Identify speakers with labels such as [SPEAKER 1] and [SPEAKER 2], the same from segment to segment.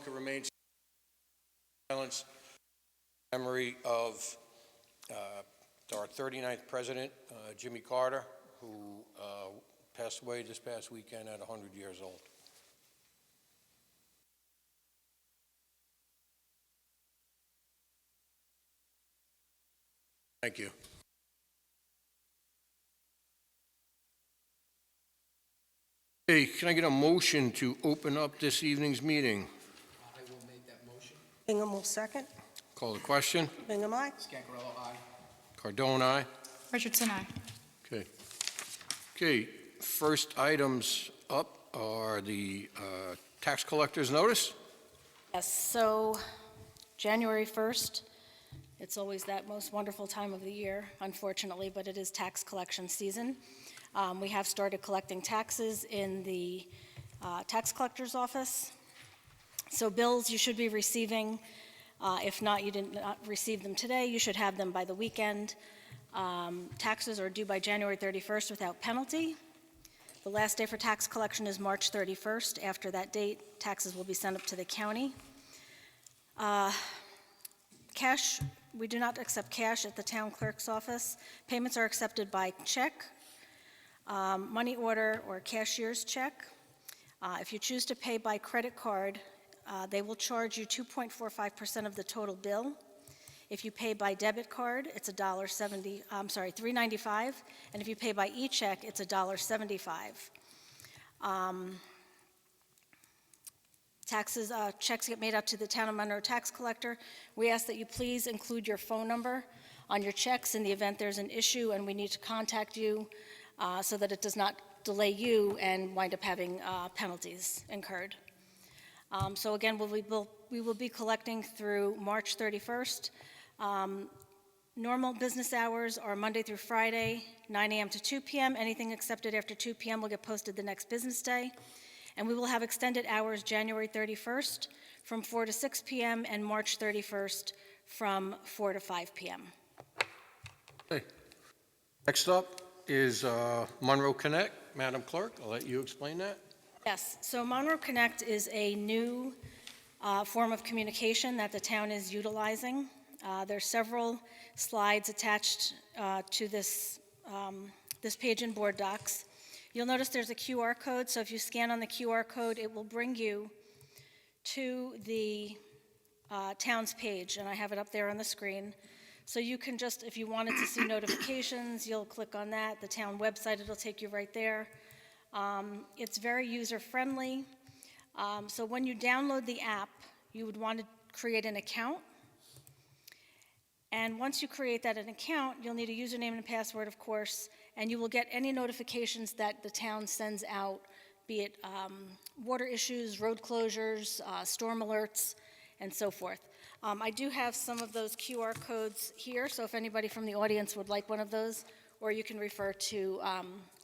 [SPEAKER 1] Can remain silence in memory of our 39th president, Jimmy Carter, who passed away this past weekend at 100 years old. Thank you. Hey, can I get a motion to open up this evening's meeting?
[SPEAKER 2] I will make that motion.
[SPEAKER 3] Bingham will second.
[SPEAKER 1] Call the question.
[SPEAKER 3] Bingham, aye.
[SPEAKER 2] Scancarello, aye.
[SPEAKER 1] Cardone, aye.
[SPEAKER 4] Richardson, aye.
[SPEAKER 1] Okay. Okay, first items up are the tax collector's notice.
[SPEAKER 4] Yes, so January 1st, it's always that most wonderful time of the year, unfortunately, but it is tax collection season. We have started collecting taxes in the tax collector's office. So bills you should be receiving, if not, you did not receive them today, you should have them by the weekend. Taxes are due by January 31st without penalty. The last day for tax collection is March 31st. After that date, taxes will be sent up to the county. Cash, we do not accept cash at the town clerk's office. Payments are accepted by check, money order, or cashier's check. If you choose to pay by credit card, they will charge you 2.45% of the total bill. If you pay by debit card, it's $3.95, and if you pay by e-check, it's $1.75. Checks get made out to the Town of Monroe tax collector. We ask that you please include your phone number on your checks in the event there's an issue and we need to contact you so that it does not delay you and wind up having penalties incurred. So again, we will be collecting through March 31st. Normal business hours are Monday through Friday, 9 a.m. to 2 p.m. Anything accepted after 2 p.m. will get posted the next business day. And we will have extended hours January 31st from 4 to 6 p.m. and March 31st from 4 to 5 p.m.
[SPEAKER 1] Okay. Next up is Monroe Connect. Madam Clerk, I'll let you explain that.
[SPEAKER 4] Yes, so Monroe Connect is a new form of communication that the town is utilizing. There's several slides attached to this page in board docs. You'll notice there's a QR code, so if you scan on the QR code, it will bring you to the town's page, and I have it up there on the screen. So you can just, if you wanted to see notifications, you'll click on that. The town website, it'll take you right there. It's very user-friendly. So when you download the app, you would want to create an account. And once you create an account, you'll need a username and a password, of course, and you will get any notifications that the town sends out, be it water issues, road closures, storm alerts, and so forth. I do have some of those QR codes here, so if anybody from the audience would like one of those, or you can refer to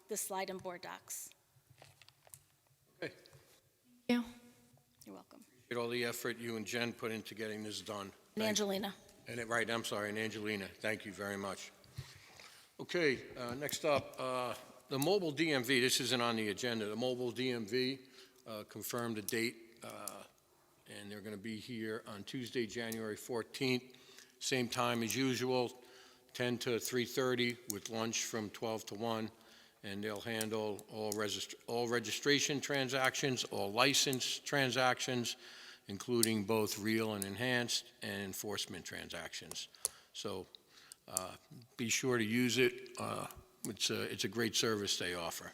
[SPEAKER 4] the slide and board docs.
[SPEAKER 1] Okay.
[SPEAKER 4] Thank you. You're welcome.
[SPEAKER 1] Appreciate all the effort you and Jen put into getting this done.
[SPEAKER 4] And Angelina.
[SPEAKER 1] Right, I'm sorry, and Angelina. Thank you very much. Okay, next up, the mobile DMV. This isn't on the agenda. The mobile DMV confirmed the date, and they're going to be here on Tuesday, January 14th, same time as usual, 10 to 3:30, with lunch from 12 to 1, and they'll handle all registration transactions, all license transactions, including both real and enhanced, and enforcement transactions. So be sure to use it. It's a great service they offer.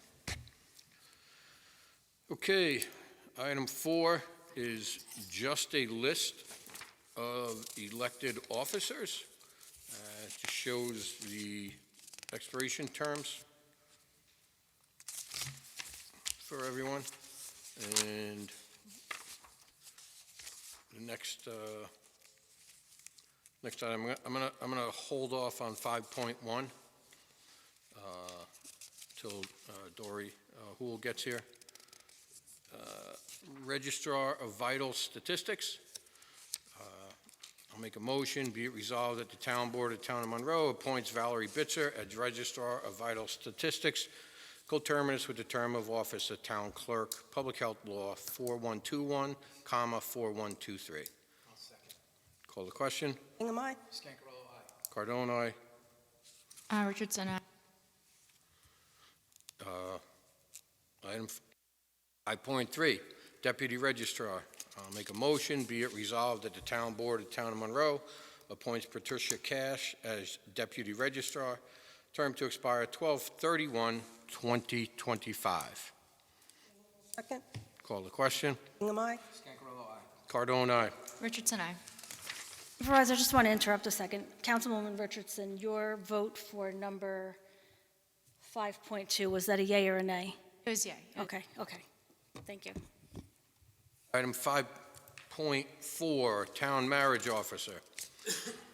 [SPEAKER 1] Okay, item 4 is just a list of elected officers. It just shows the expiration terms for everyone. And the next item, I'm gonna hold off on 5.1 till Dory Houle gets here. Registrar of Vital Statistics. I'll make a motion, be it resolved that the Town Board of Town of Monroe appoints Valerie Bitzer as Registrar of Vital Statistics coterminous with the term of office of Town Clerk, Public Health Law 4121, comma, 4123.
[SPEAKER 2] I'll second.
[SPEAKER 1] Call the question.
[SPEAKER 3] Hingham, aye.
[SPEAKER 2] Scangarello, aye.
[SPEAKER 1] Cardone, aye.
[SPEAKER 5] Richardson, aye.
[SPEAKER 1] Item 5.3, Deputy Registrar. I'll make a motion, be it resolved that the Town Board of the Town of Monroe appoints Patricia Cash as Deputy Registrar, term to expire 12/31/2025.
[SPEAKER 3] Second.
[SPEAKER 1] Call the question.
[SPEAKER 3] Hingham, aye.
[SPEAKER 2] Scangarello, aye.
[SPEAKER 1] Cardone, aye.
[SPEAKER 5] Richardson, aye.
[SPEAKER 4] Supervisor, I just want to interrupt a second. Councilwoman Richardson, your vote for number 5.2, was that a yea or a nay?
[SPEAKER 5] It was yea.
[SPEAKER 4] Okay. Thank you.
[SPEAKER 1] Item 5.4, Town Marriage Officer.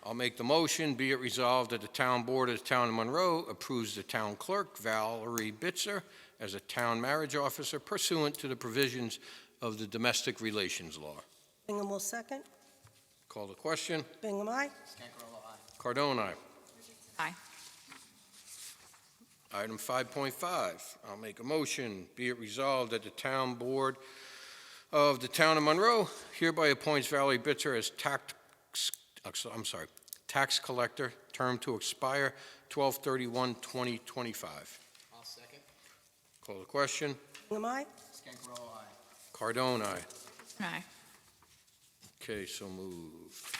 [SPEAKER 1] I'll make the motion, be it resolved that the Town Board of the Town of Monroe approves the Town Clerk, Valerie Bitzer, as a Town Marriage Officer pursuant to the provisions of the Domestic Relations Law.
[SPEAKER 3] Hingham will second.
[SPEAKER 1] Call the question.
[SPEAKER 3] Hingham, aye.
[SPEAKER 2] Scangarello, aye.
[SPEAKER 1] Cardone, aye.
[SPEAKER 5] Aye.
[SPEAKER 1] Item 5.5, I'll make a motion, be it resolved that the Town Board of the Town of Monroe hereby appoints Valerie Bitzer as tax collector, term to expire 12/31/2025.
[SPEAKER 2] I'll second.
[SPEAKER 1] Call the question.
[SPEAKER 3] Hingham, aye.
[SPEAKER 2] Scangarello, aye.
[SPEAKER 1] Cardone, aye.
[SPEAKER 5] Aye.
[SPEAKER 1] Okay, so moved.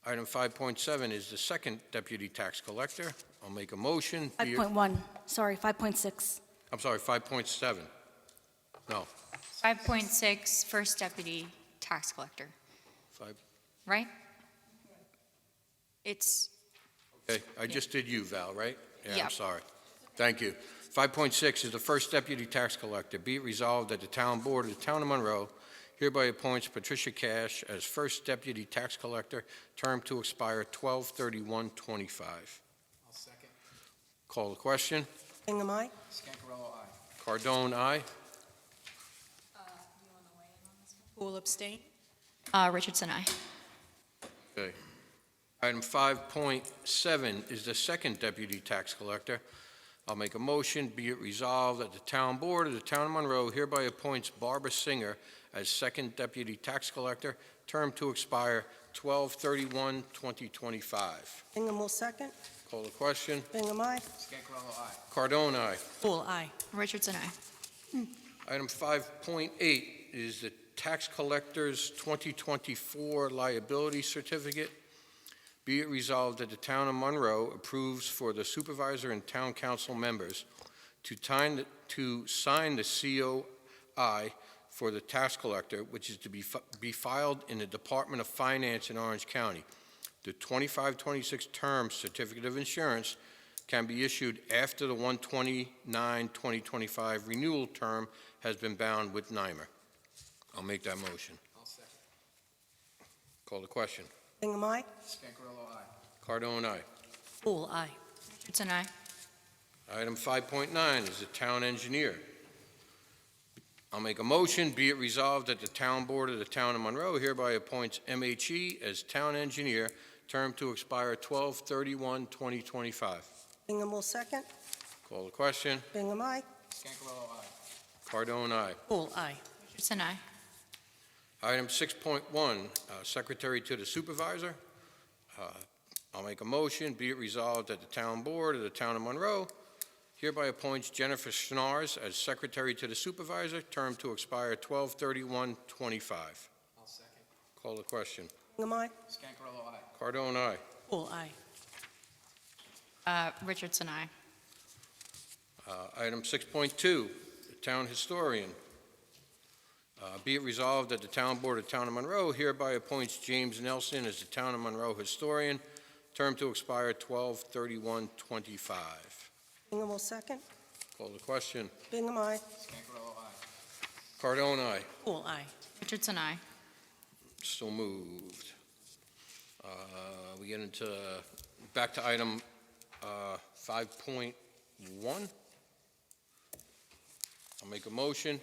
[SPEAKER 1] Item 5.7 is the second deputy tax collector. I'll make a motion.
[SPEAKER 4] 5.1, sorry, 5.6.
[SPEAKER 1] I'm sorry, 5.7. No,
[SPEAKER 5] 5.6, first deputy tax collector,
[SPEAKER 1] 5.
[SPEAKER 5] right? It's,
[SPEAKER 1] Okay, I just did you, Val, right? Yeah, I'm
[SPEAKER 5] Yep.
[SPEAKER 1] sorry. Thank you. 5.6 is the first deputy tax collector. Be it resolved that the Town Board of the Town of Monroe hereby appoints Patricia Cash as first deputy tax collector, term to expire 12/31/25.
[SPEAKER 2] I'll second.
[SPEAKER 1] Call the question.
[SPEAKER 3] Hingham, aye.
[SPEAKER 2] Scangarello, aye.
[SPEAKER 1] Cardone, aye.
[SPEAKER 3] Who will abstain?
[SPEAKER 5] Richardson, aye.
[SPEAKER 1] Okay. Item 5.7 is the second deputy tax collector. I'll make a motion, be it resolved that the Town Board of the Town of Monroe hereby appoints Barbara Singer as second deputy tax collector, term to expire 12/31/2025.
[SPEAKER 3] Hingham will second.
[SPEAKER 1] Call the question.
[SPEAKER 3] Hingham, aye.
[SPEAKER 2] Scangarello, aye.
[SPEAKER 1] Cardone, aye.
[SPEAKER 3] Poole, aye.
[SPEAKER 5] Richardson, aye.
[SPEAKER 1] Item 5.8 is the tax collector's 2024 liability certificate. Be it resolved that the Town of Monroe approves for the supervisor and town council members to sign the COI for the tax collector, which is to be filed in the Department of Finance in Orange County. The 2526 term certificate of insurance can be issued after the 1/29/2025 renewal term has been bound with NYMER. I'll make that motion.
[SPEAKER 2] I'll second.
[SPEAKER 1] Call the question.
[SPEAKER 3] Hingham, aye.
[SPEAKER 2] Scangarello, aye.
[SPEAKER 1] Cardone, aye.
[SPEAKER 3] Poole, aye.
[SPEAKER 5] Richardson, aye.
[SPEAKER 1] Item 5.9 is the town engineer. I'll make a motion, be it resolved that the Town Board of the Town of Monroe hereby appoints MHE as town engineer, term to expire 12/31/2025.
[SPEAKER 3] Hingham will second.
[SPEAKER 1] Call the question.
[SPEAKER 3] Hingham, aye.
[SPEAKER 2] Scangarello, aye.
[SPEAKER 1] Cardone, aye.
[SPEAKER 3] Poole, aye.
[SPEAKER 5] Richardson, aye.
[SPEAKER 1] Item 6.1, secretary to the supervisor. I'll make a motion, be it resolved that the Town Board of the Town of Monroe hereby appoints Jennifer Schnars as secretary to the supervisor, term to expire 12/31/25.
[SPEAKER 2] I'll second.
[SPEAKER 1] Call the question.
[SPEAKER 3] Hingham, aye.
[SPEAKER 2] Scangarello, aye.
[SPEAKER 1] Cardone, aye.
[SPEAKER 3] Poole, aye.
[SPEAKER 5] Richardson, aye.
[SPEAKER 1] Item 6.2, the town historian. Be it resolved that the Town Board of Town of Monroe hereby appoints James Nelson as the Town of Monroe historian, term to expire 12/31/25.
[SPEAKER 3] Hingham will second.
[SPEAKER 1] Call the question.
[SPEAKER 3] Hingham, aye.
[SPEAKER 2] Scangarello, aye.
[SPEAKER 1] Cardone, aye.
[SPEAKER 3] Poole, aye.
[SPEAKER 5] Richardson, aye.
[SPEAKER 1] So moved. We get into, back to item 5.1. I'll make a motion.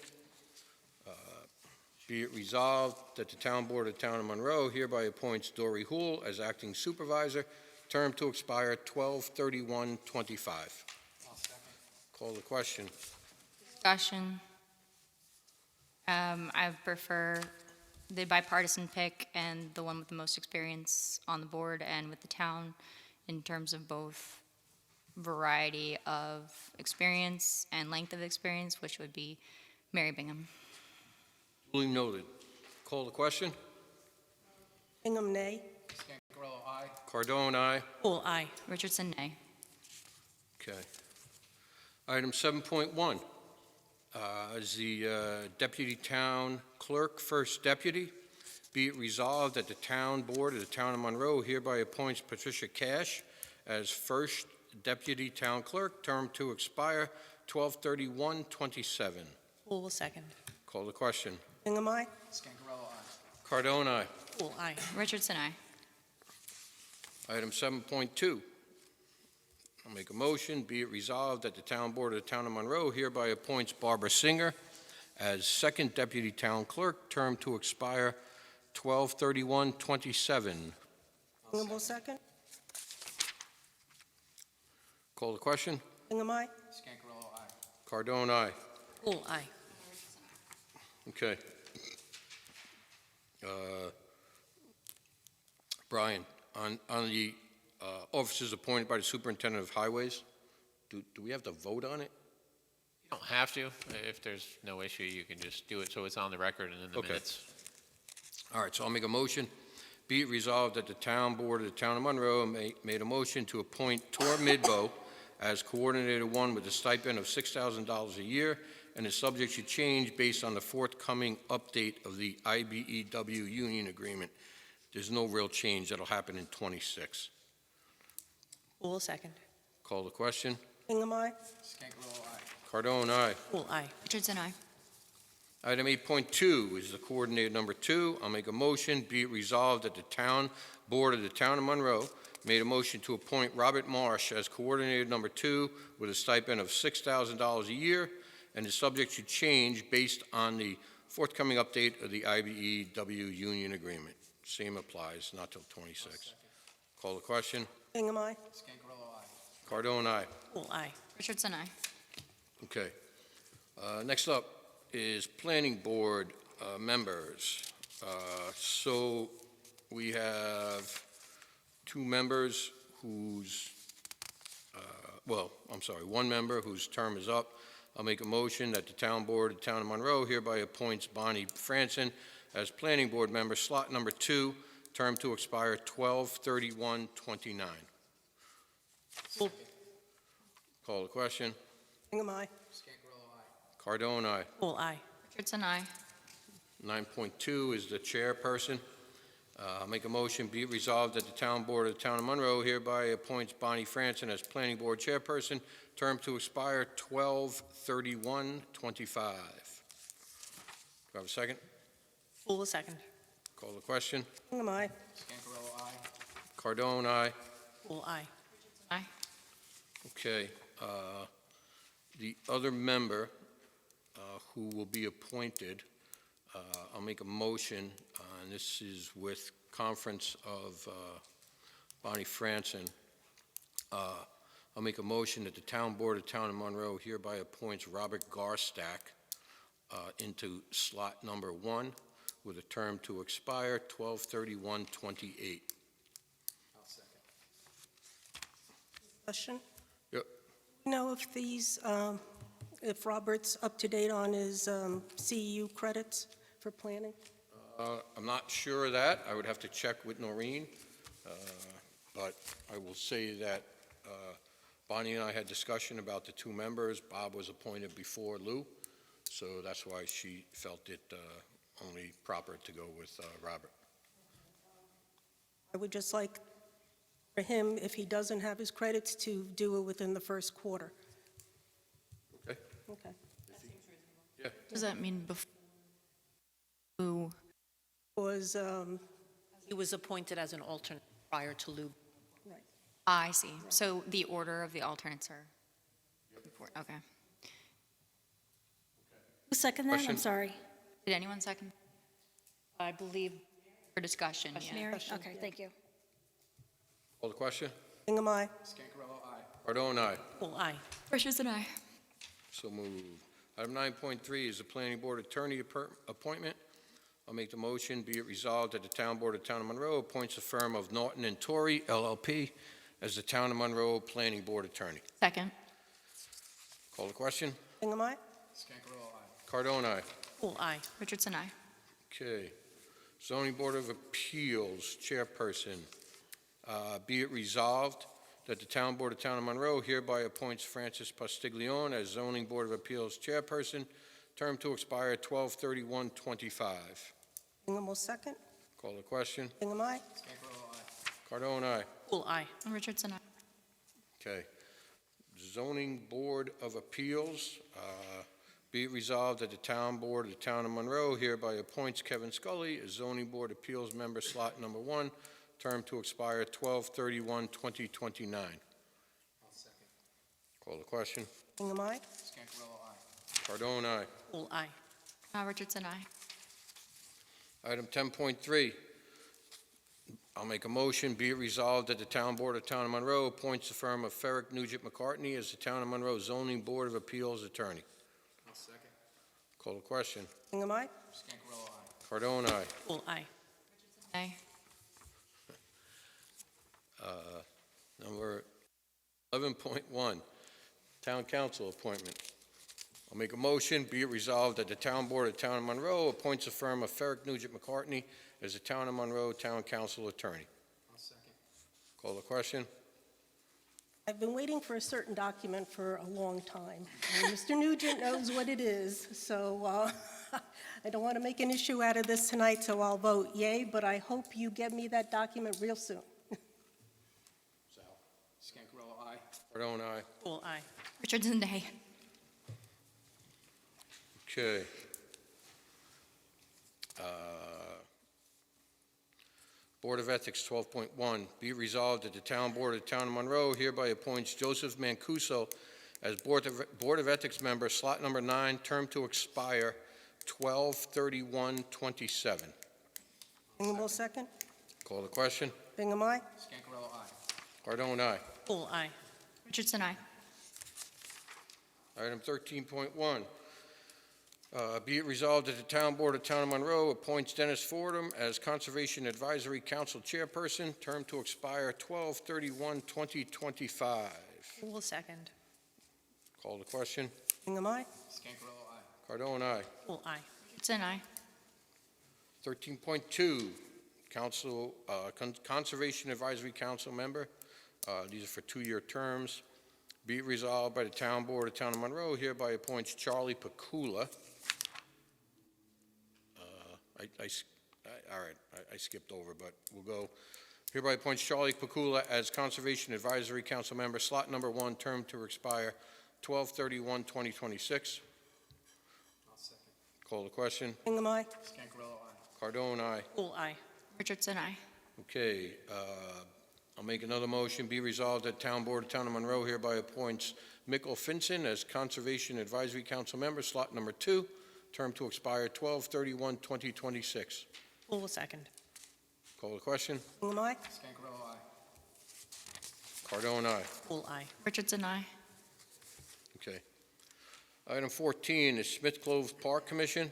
[SPEAKER 1] Be it resolved that the Town Board of Town of Monroe hereby appoints Dory Hool as acting supervisor, term to expire 12/31/25.
[SPEAKER 2] I'll second.
[SPEAKER 1] Call the question.
[SPEAKER 5] Discussion. I prefer the bipartisan pick and the one with the most experience on the board and with the town in terms of both variety of experience and length of experience, which would be Mary Bingham.
[SPEAKER 1] Duly noted. Call the question.
[SPEAKER 3] Bingham, nay.
[SPEAKER 2] Scangarello, aye.
[SPEAKER 1] Cardone, aye.
[SPEAKER 3] Poole, aye.
[SPEAKER 5] Richardson, nay.
[SPEAKER 1] Okay. Item 7.1 is the Deputy Town Clerk, First Deputy. Be it resolved that the Town Board of the Town of Monroe hereby appoints Patricia Cash as First Deputy Town Clerk, term to expire 12/31/27.
[SPEAKER 3] Poole will second.
[SPEAKER 1] Call the question.
[SPEAKER 3] Bingham, aye.
[SPEAKER 2] Scangarello, aye.
[SPEAKER 1] Cardone, aye.
[SPEAKER 3] Poole, aye.
[SPEAKER 5] Richardson, aye.
[SPEAKER 1] Item 7.2. I'll make a motion, be it resolved that the Town Board of the Town of Monroe hereby appoints Barbara Singer as Second Deputy Town Clerk, term to expire 12/31/27.
[SPEAKER 3] Bingham will second.
[SPEAKER 1] Call the question.
[SPEAKER 3] Bingham, aye.
[SPEAKER 2] Scangarello, aye.
[SPEAKER 1] Cardone, aye.
[SPEAKER 3] Poole, aye.
[SPEAKER 1] Okay. Brian, on the officers appointed by the Superintendent of Highways, do we have to vote on it?
[SPEAKER 6] You don't have to. If there's no issue, you can just do it so it's on the record and in the
[SPEAKER 1] Okay.
[SPEAKER 6] minutes.
[SPEAKER 1] All right, so I'll make a motion. Be it resolved that the Town Board of the Town of Monroe made a motion to appoint Tor Midbo as Coordinator 1 with a stipend of $6,000 a year, and is subject to change based on the forthcoming update of the IBEW union agreement. There's no real change. That'll happen in '26.
[SPEAKER 3] Poole will second.
[SPEAKER 1] Call the question.
[SPEAKER 3] Bingham, aye.
[SPEAKER 2] Scangarello, aye.
[SPEAKER 1] Cardone, aye.
[SPEAKER 3] Poole, aye.
[SPEAKER 5] Richardson, aye.
[SPEAKER 1] Item 8.2 is the Coordinator number 2. I'll make a motion, be it resolved that the Town Board of the Town of Monroe made a motion to appoint Robert Marsh as Coordinator number 2 with a stipend of $6,000 a year, and is subject to change based on the forthcoming update of the IBEW union agreement. Same applies, not till '26. Call the question.
[SPEAKER 3] Bingham, aye.
[SPEAKER 2] Scangarello, aye.
[SPEAKER 1] Cardone, aye.
[SPEAKER 3] Poole, aye.
[SPEAKER 5] Richardson, aye.
[SPEAKER 1] Okay. Next up is Planning Board members. So we have two members whose, one member whose term is up. I'll make a motion that the Town Board of the Town of Monroe hereby appoints Bonnie Franson as Planning Board member, slot number 2, term to expire 12/31/29.
[SPEAKER 3] Poole,
[SPEAKER 1] Call the question.
[SPEAKER 3] Bingham, aye.
[SPEAKER 2] Scangarello, aye.
[SPEAKER 1] Cardone, aye.
[SPEAKER 3] Poole, aye.
[SPEAKER 5] Richardson, aye.
[SPEAKER 1] 9.2 is the chairperson. I'll make a motion, be it resolved that the Town Board of the Town of Monroe hereby appoints Bonnie Franson as Planning Board chairperson, term to expire 12/31/25. Do I have a second?
[SPEAKER 3] Poole will second.
[SPEAKER 1] Call the question.
[SPEAKER 3] Bingham, aye.
[SPEAKER 2] Scangarello, aye.
[SPEAKER 1] Cardone, aye.
[SPEAKER 3] Poole, aye.
[SPEAKER 5] Aye.
[SPEAKER 1] Okay. The other member who will be appointed, I'll make a motion, and this is with conference of Bonnie Franson. I'll make a motion that the Town Board of Town of Monroe hereby appoints Robert Garstack into slot number 1 with a term to expire 12/31/28.
[SPEAKER 2] I'll second.
[SPEAKER 3] Question?
[SPEAKER 1] Yep.
[SPEAKER 3] You know if these, if Robert's up to date on his CEU credits for planning?
[SPEAKER 1] I'm not sure of that. I would have to check with Noreen. But I will say that Bonnie and I had discussion about the two members. Bob was appointed before Lou, so that's why she felt it only proper to go with Robert.
[SPEAKER 3] I would just like for him, if he doesn't have his credits, to do it within the first quarter.
[SPEAKER 1] Okay?
[SPEAKER 3] Okay.
[SPEAKER 1] Yeah.
[SPEAKER 5] Does that mean before? Who?
[SPEAKER 3] Was,
[SPEAKER 7] He was appointed as an alternate prior to Lou.
[SPEAKER 5] I see. So the order of the alternates are? Okay.
[SPEAKER 4] Who seconded that?
[SPEAKER 1] Question.
[SPEAKER 4] I'm sorry.
[SPEAKER 5] Did anyone second?
[SPEAKER 7] I believe
[SPEAKER 5] For discussion, yeah.
[SPEAKER 4] Mary? Okay, thank you.
[SPEAKER 1] Call the question?
[SPEAKER 3] Bingham, aye.
[SPEAKER 2] Scangarello, aye.
[SPEAKER 1] Cardone, aye.
[SPEAKER 3] Poole, aye.
[SPEAKER 5] Richardson, aye.
[SPEAKER 1] So moved. Item 9.3 is the Planning Board Attorney appointment. I'll make the motion, be it resolved that the Town Board of Town of Monroe appoints the firm of Norton and Torrey LLP as the Town of Monroe Planning Board Attorney.
[SPEAKER 5] Second.
[SPEAKER 1] Call the question.
[SPEAKER 3] Hingham, aye.
[SPEAKER 2] Scangarello, aye.
[SPEAKER 1] Cardone, aye.
[SPEAKER 7] Poole, aye.
[SPEAKER 5] Richardson, aye.
[SPEAKER 1] Okay. Zoning Board of Appeals, Chairperson. Be it resolved that the Town Board of Town of Monroe hereby appoints Francis Pastiglione as Zoning Board of Appeals Chairperson, term to expire 12/31/25.
[SPEAKER 3] Hingham will second.
[SPEAKER 1] Call the question.
[SPEAKER 3] Hingham, aye.
[SPEAKER 2] Scangarello, aye.
[SPEAKER 1] Cardone, aye.
[SPEAKER 7] Poole, aye.
[SPEAKER 5] Richardson, aye.
[SPEAKER 1] Okay. Zoning Board of Appeals, be it resolved that the Town Board of the Town of Monroe hereby appoints Kevin Scully as Zoning Board Appeals Member Slot Number 1, term to expire 12/31/2029.
[SPEAKER 2] I'll second.
[SPEAKER 1] Call the question.
[SPEAKER 3] Hingham, aye.
[SPEAKER 2] Scangarello, aye.
[SPEAKER 1] Cardone, aye.
[SPEAKER 7] Poole, aye.
[SPEAKER 5] Richardson, aye.
[SPEAKER 1] Item 10.3, I'll make a motion, be it resolved that the Town Board of Town of Monroe appoints the firm of Ferrick Nugent McCartney as the Town of Monroe Zoning Board of Appeals Attorney.
[SPEAKER 2] I'll second.
[SPEAKER 1] Call the question.
[SPEAKER 3] Hingham, aye.
[SPEAKER 2] Scangarello, aye.
[SPEAKER 1] Cardone, aye.
[SPEAKER 7] Poole, aye.
[SPEAKER 5] Aye.
[SPEAKER 1] Number 11.1, Town Council appointment. I'll make a motion, be it resolved that the Town Board of Town of Monroe appoints the firm of Ferrick Nugent McCartney as the Town of Monroe Town Council Attorney.
[SPEAKER 2] I'll second.
[SPEAKER 1] Call the question.
[SPEAKER 3] I've been waiting for a certain document for a long time. And Mr. Nugent knows what it is, so I don't want to make an issue out of this tonight, so I'll vote yay, but I hope you get me that document real soon.
[SPEAKER 2] Scangarello, aye.
[SPEAKER 1] Cardone, aye.
[SPEAKER 7] Poole, aye.
[SPEAKER 5] Richardson, aye.
[SPEAKER 1] Okay. Board of Ethics, 12.1, be it resolved that the Town Board of the Town of Monroe hereby appoints Joseph Mancuso as Board of Ethics member, slot number 9, term to expire 12/31/27.
[SPEAKER 3] Hingham will second.
[SPEAKER 1] Call the question.
[SPEAKER 3] Hingham, aye.
[SPEAKER 2] Scangarello, aye.
[SPEAKER 1] Cardone, aye.
[SPEAKER 7] Poole, aye.
[SPEAKER 5] Richardson, aye.
[SPEAKER 1] Item 13.1, be it resolved that the Town Board of Town of Monroe appoints Dennis Fordham as Conservation Advisory Council Chairperson, term to expire 12/31/2025.
[SPEAKER 7] Poole, second.
[SPEAKER 1] Call the question.
[SPEAKER 3] Hingham, aye.
[SPEAKER 2] Scangarello, aye.
[SPEAKER 1] Cardone, aye.
[SPEAKER 7] Poole, aye.
[SPEAKER 5] Richardson, aye.
[SPEAKER 1] 13.2, Conservation Advisory Council member. These are for 2-year terms. Be it resolved by the Town Board of Town of Monroe hereby appoints Charlie Pakula. All right, I skipped over, but we'll go. Hereby appoints Charlie Pakula as Conservation Advisory Council member, slot number 1, term to expire 12/31/2026.
[SPEAKER 2] I'll second.
[SPEAKER 1] Call the question.
[SPEAKER 3] Hingham, aye.
[SPEAKER 2] Scangarello, aye.
[SPEAKER 1] Cardone, aye.
[SPEAKER 7] Poole, aye.
[SPEAKER 5] Richardson, aye.
[SPEAKER 1] Okay, I'll make another motion. Be resolved that Town Board of Town of Monroe hereby appoints Mikkel Finson as Conservation Advisory Council member, slot number 2, term to expire 12/31/2026.
[SPEAKER 7] Poole, second.
[SPEAKER 1] Call the question.
[SPEAKER 3] Hingham, aye.
[SPEAKER 2] Scangarello, aye.
[SPEAKER 1] Cardone, aye.
[SPEAKER 7] Poole, aye.
[SPEAKER 5] Richardson, aye.
[SPEAKER 1] Okay. Item 14 is Smith Clove Park Commission.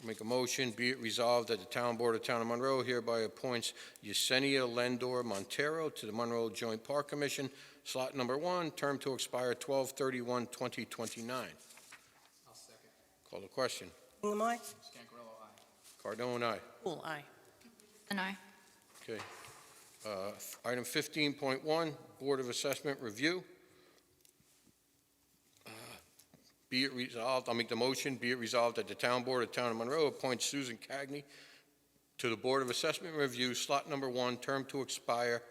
[SPEAKER 1] Make a motion, be it resolved that the Town Board of Town of Monroe hereby appoints Yesenia Lendor Montero to the Monroe Joint Park Commission, slot number 1, term to expire 12/31/2029.
[SPEAKER 2] I'll second.
[SPEAKER 1] Call the question.
[SPEAKER 3] Hingham, aye.
[SPEAKER 2] Scangarello, aye.
[SPEAKER 1] Cardone, aye.
[SPEAKER 7] Poole, aye.
[SPEAKER 5] Richardson, aye.
[SPEAKER 1] Okay. Item 15.1, Board of Assessment Review. Be it resolved, I'll make the motion, be it resolved that the Town Board of Town of Monroe appoints Susan Cagney to the Board of Assessment Review, slot number 1, term to expire,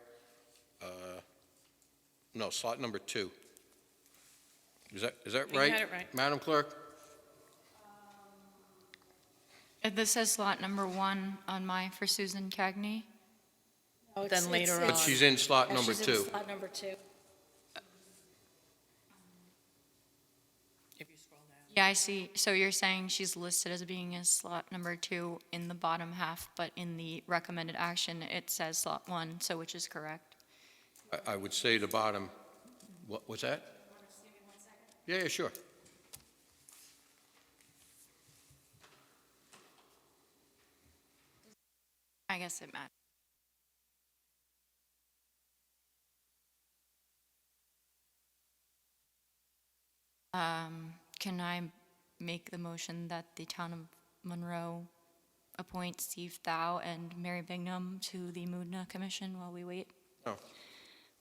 [SPEAKER 1] slot number 2. Is that
[SPEAKER 7] You
[SPEAKER 1] right?
[SPEAKER 7] had it right.
[SPEAKER 1] Madam Clerk?
[SPEAKER 5] This says slot number 1 on my for Susan Cagney.
[SPEAKER 4] Oh,
[SPEAKER 7] Then later
[SPEAKER 1] But
[SPEAKER 7] on.
[SPEAKER 1] she's in slot
[SPEAKER 4] Yeah,
[SPEAKER 1] number
[SPEAKER 4] she's in
[SPEAKER 1] 2.
[SPEAKER 4] slot number 2.
[SPEAKER 7] If you scroll down.
[SPEAKER 5] Yeah, I see. So you're saying she's listed as being in slot number 2 in the bottom half, but in the recommended action, it says slot 1, so which is correct?
[SPEAKER 1] I would say the bottom, what was that? Yeah, sure.
[SPEAKER 5] I guess it matters. Can I make the motion that the town of Monroe appoint Steve Thau and Mary Bingham to the Moodna Commission while we wait?
[SPEAKER 1] No.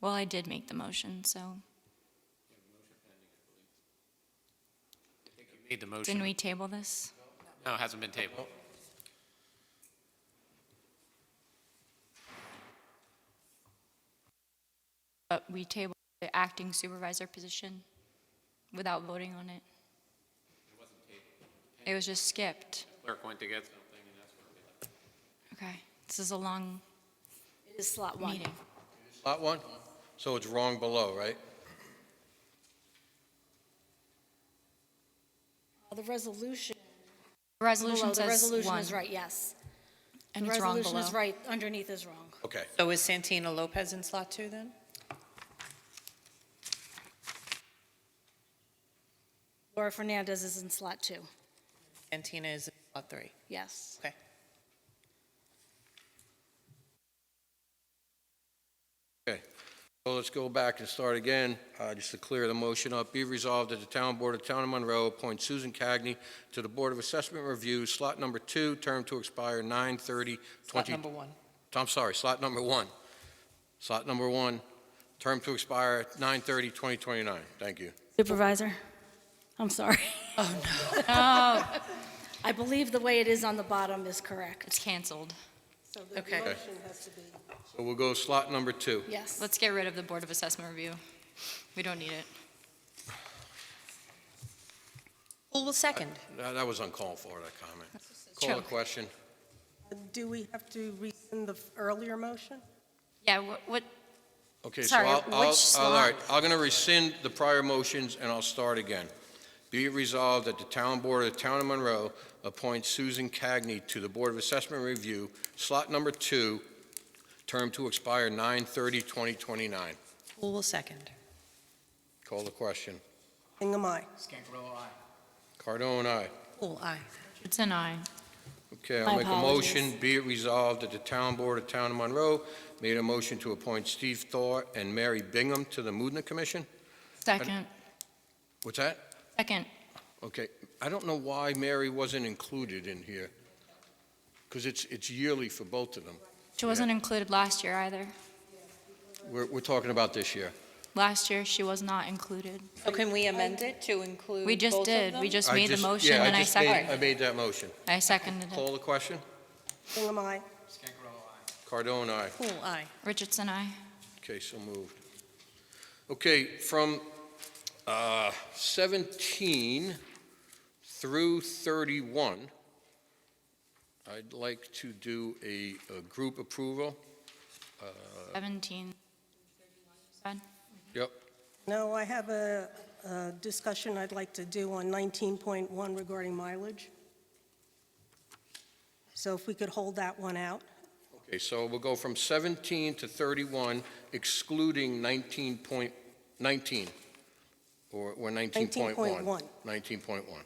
[SPEAKER 5] Well, I did make the motion, so
[SPEAKER 6] Made the motion.
[SPEAKER 5] didn't we table this?
[SPEAKER 6] No, it hasn't been tabled.
[SPEAKER 5] But we tabled the acting supervisor position without voting on it. It was just skipped.
[SPEAKER 6] Clerk went to get something, and that's where we left.
[SPEAKER 5] Okay, this is a long
[SPEAKER 4] It is slot 1.
[SPEAKER 5] meeting.
[SPEAKER 1] Lot 1? So it's wrong below, right?
[SPEAKER 4] The resolution,
[SPEAKER 5] The resolution
[SPEAKER 4] below, the
[SPEAKER 5] says
[SPEAKER 4] resolution
[SPEAKER 5] one,
[SPEAKER 4] is right, yes.
[SPEAKER 5] and
[SPEAKER 4] The
[SPEAKER 5] it's wrong
[SPEAKER 4] resolution
[SPEAKER 5] below.
[SPEAKER 4] is right, underneath is wrong.
[SPEAKER 1] Okay.
[SPEAKER 7] So is Santino Lopez in slot 2 then?
[SPEAKER 4] Laura Fernandez is in slot 2,
[SPEAKER 7] Santina is in slot 3.
[SPEAKER 4] yes.
[SPEAKER 7] Okay.
[SPEAKER 1] Okay, so let's go back and start again, just to clear the motion up. Be resolved that the Town Board of Town of Monroe appoint Susan Cagney to the Board of Assessment Review, slot number 2, term to expire 9/30/20...
[SPEAKER 7] Slot number 1.
[SPEAKER 1] I'm sorry, slot number 1. Slot number 1, term to expire 9/30/2029. Thank you.
[SPEAKER 4] Supervisor, I'm sorry.
[SPEAKER 7] Oh, no.
[SPEAKER 5] Oh,
[SPEAKER 4] I believe the way it is on the bottom is correct.
[SPEAKER 5] it's canceled.
[SPEAKER 3] So the
[SPEAKER 7] Okay.
[SPEAKER 3] motion has to be,
[SPEAKER 1] So we'll go slot number 2.
[SPEAKER 4] Yes.
[SPEAKER 5] Let's get rid of the Board of Assessment Review. We don't need it.
[SPEAKER 7] Who will second?
[SPEAKER 1] That was uncalled for, that comment.
[SPEAKER 5] True.
[SPEAKER 1] Call the question.
[SPEAKER 3] do we have to rescind the earlier motion?
[SPEAKER 5] Yeah, what,
[SPEAKER 1] Okay, so
[SPEAKER 5] Sorry,
[SPEAKER 1] I'll,
[SPEAKER 5] which
[SPEAKER 1] all
[SPEAKER 5] slot?
[SPEAKER 1] right, I'm going to rescind the prior motions, and I'll start again. Be it resolved that the Town Board of the Town of Monroe appoints Susan Cagney to the Board of Assessment Review, slot number 2, term to expire 9/30/2029.
[SPEAKER 7] Who will second?
[SPEAKER 1] Call the question.
[SPEAKER 3] Bingham, aye.
[SPEAKER 2] Scancarello, aye.
[SPEAKER 1] Cardone, aye.
[SPEAKER 7] Who, aye.
[SPEAKER 5] it's an aye.
[SPEAKER 1] Okay,
[SPEAKER 4] My
[SPEAKER 1] I'll make a
[SPEAKER 4] apologies.
[SPEAKER 1] motion. Be it resolved that the Town Board of Town of Monroe made a motion to appoint Steve Thor and Mary Bingham to the Moodna Commission.
[SPEAKER 5] Second,
[SPEAKER 1] What's that?
[SPEAKER 5] second.
[SPEAKER 1] Okay, I don't know why Mary wasn't included in here, because it's yearly for both of them.
[SPEAKER 5] She wasn't included last year either.
[SPEAKER 1] We're talking about this year.
[SPEAKER 5] Last year, she was not included.
[SPEAKER 7] So can we amend it to include
[SPEAKER 5] We just
[SPEAKER 7] both of
[SPEAKER 5] did.
[SPEAKER 7] them?
[SPEAKER 5] We just
[SPEAKER 1] I
[SPEAKER 5] made the
[SPEAKER 1] just-
[SPEAKER 5] motion
[SPEAKER 1] yeah,
[SPEAKER 5] and I
[SPEAKER 1] just made-
[SPEAKER 5] seconded.
[SPEAKER 1] I made that motion.
[SPEAKER 5] I seconded it.
[SPEAKER 1] Call the question.
[SPEAKER 3] Bingham, aye.
[SPEAKER 2] Scancarello, aye.
[SPEAKER 1] Cardone, aye.
[SPEAKER 7] Who, aye.
[SPEAKER 5] Richardson, aye.
[SPEAKER 1] Okay, so moved. Okay, from 17 through 31, I'd like to do a group approval.
[SPEAKER 5] 17. Said?
[SPEAKER 1] Yep.
[SPEAKER 3] No, I have a discussion I'd like to do on 19.1 regarding mileage. So if we could hold that one out.
[SPEAKER 1] Okay, so we'll go from 17 to 31, excluding 19.19, or 19.1.
[SPEAKER 3] 19.1.
[SPEAKER 1] 19.1.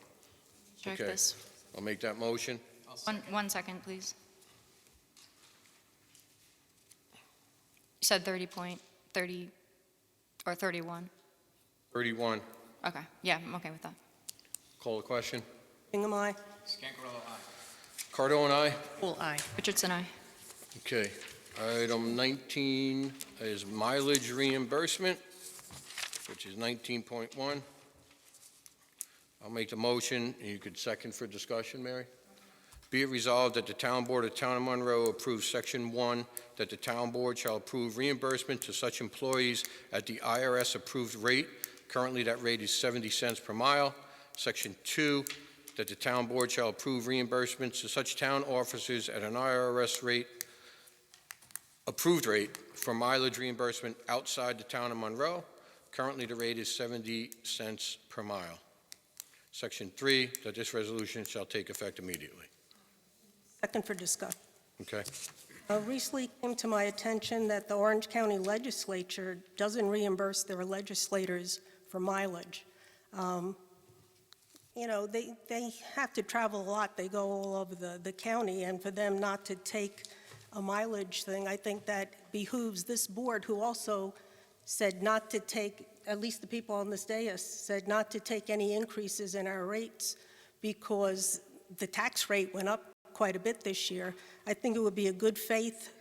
[SPEAKER 5] Check
[SPEAKER 1] Okay.
[SPEAKER 5] this.
[SPEAKER 1] I'll make that motion.
[SPEAKER 2] I'll second.
[SPEAKER 5] One second, please. You said 30 or 31.
[SPEAKER 1] 31.
[SPEAKER 5] Okay, yeah, I'm okay with that.
[SPEAKER 1] Call the question.
[SPEAKER 3] Bingham, aye.
[SPEAKER 2] Scancarello, aye.
[SPEAKER 1] Cardone, aye.
[SPEAKER 7] Who, aye.
[SPEAKER 5] Richardson, aye.
[SPEAKER 1] Okay. Item 19 is mileage reimbursement, which is 19.1. I'll make the motion, and you could second for discussion, Mary. Be it resolved that the Town Board of Town of Monroe approves Section 1, that the Town Board shall approve reimbursement to such employees at the IRS-approved rate. Currently, that rate is 70 cents per mile. Section 2, that the Town Board shall approve reimbursements to such town officers at an IRS rate, approved rate for mileage reimbursement outside the Town of Monroe. Currently, the rate is 70 cents per mile. Section 3, that this resolution shall take effect immediately.
[SPEAKER 3] Second for discussion.
[SPEAKER 1] Okay?
[SPEAKER 3] Recently came to my attention that the Orange County Legislature doesn't reimburse their legislators for mileage. You know, they have to travel a lot. They go all over the county, and for them not to take a mileage thing, I think that behooves this board, who also said not to take, at least the people on this dais, said not to take any increases in our rates because the tax rate went up quite a bit this year. I think it would be a good faith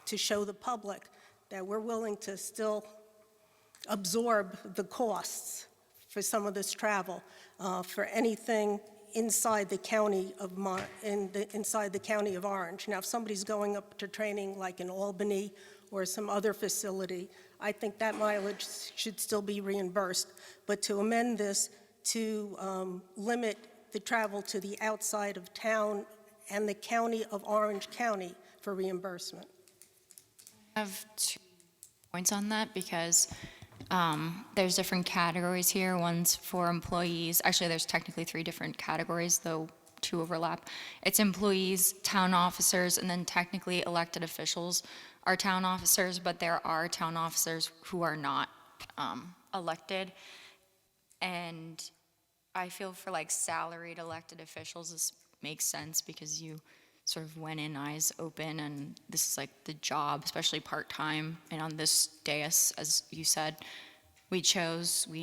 [SPEAKER 3] to show the public that we're willing to still absorb the costs for some of this travel, for anything inside the county of inside the county of Orange. Now, if somebody's going up to training like in Albany or some other facility, I think that mileage should still be reimbursed. But to amend this to limit the travel to the outside of town and the county of Orange County for reimbursement.
[SPEAKER 5] I have 2 points on that because there's different categories here. One's for employees. Actually, there's technically 3 different categories, though 2 overlap. It's employees, town officers, and then technically elected officials are town officers, but there are town officers who are not elected. And I feel for like salaried elected officials, this makes sense because you sort of went in eyes open, and this is like the job, especially part-time. And on this dais, as you said, we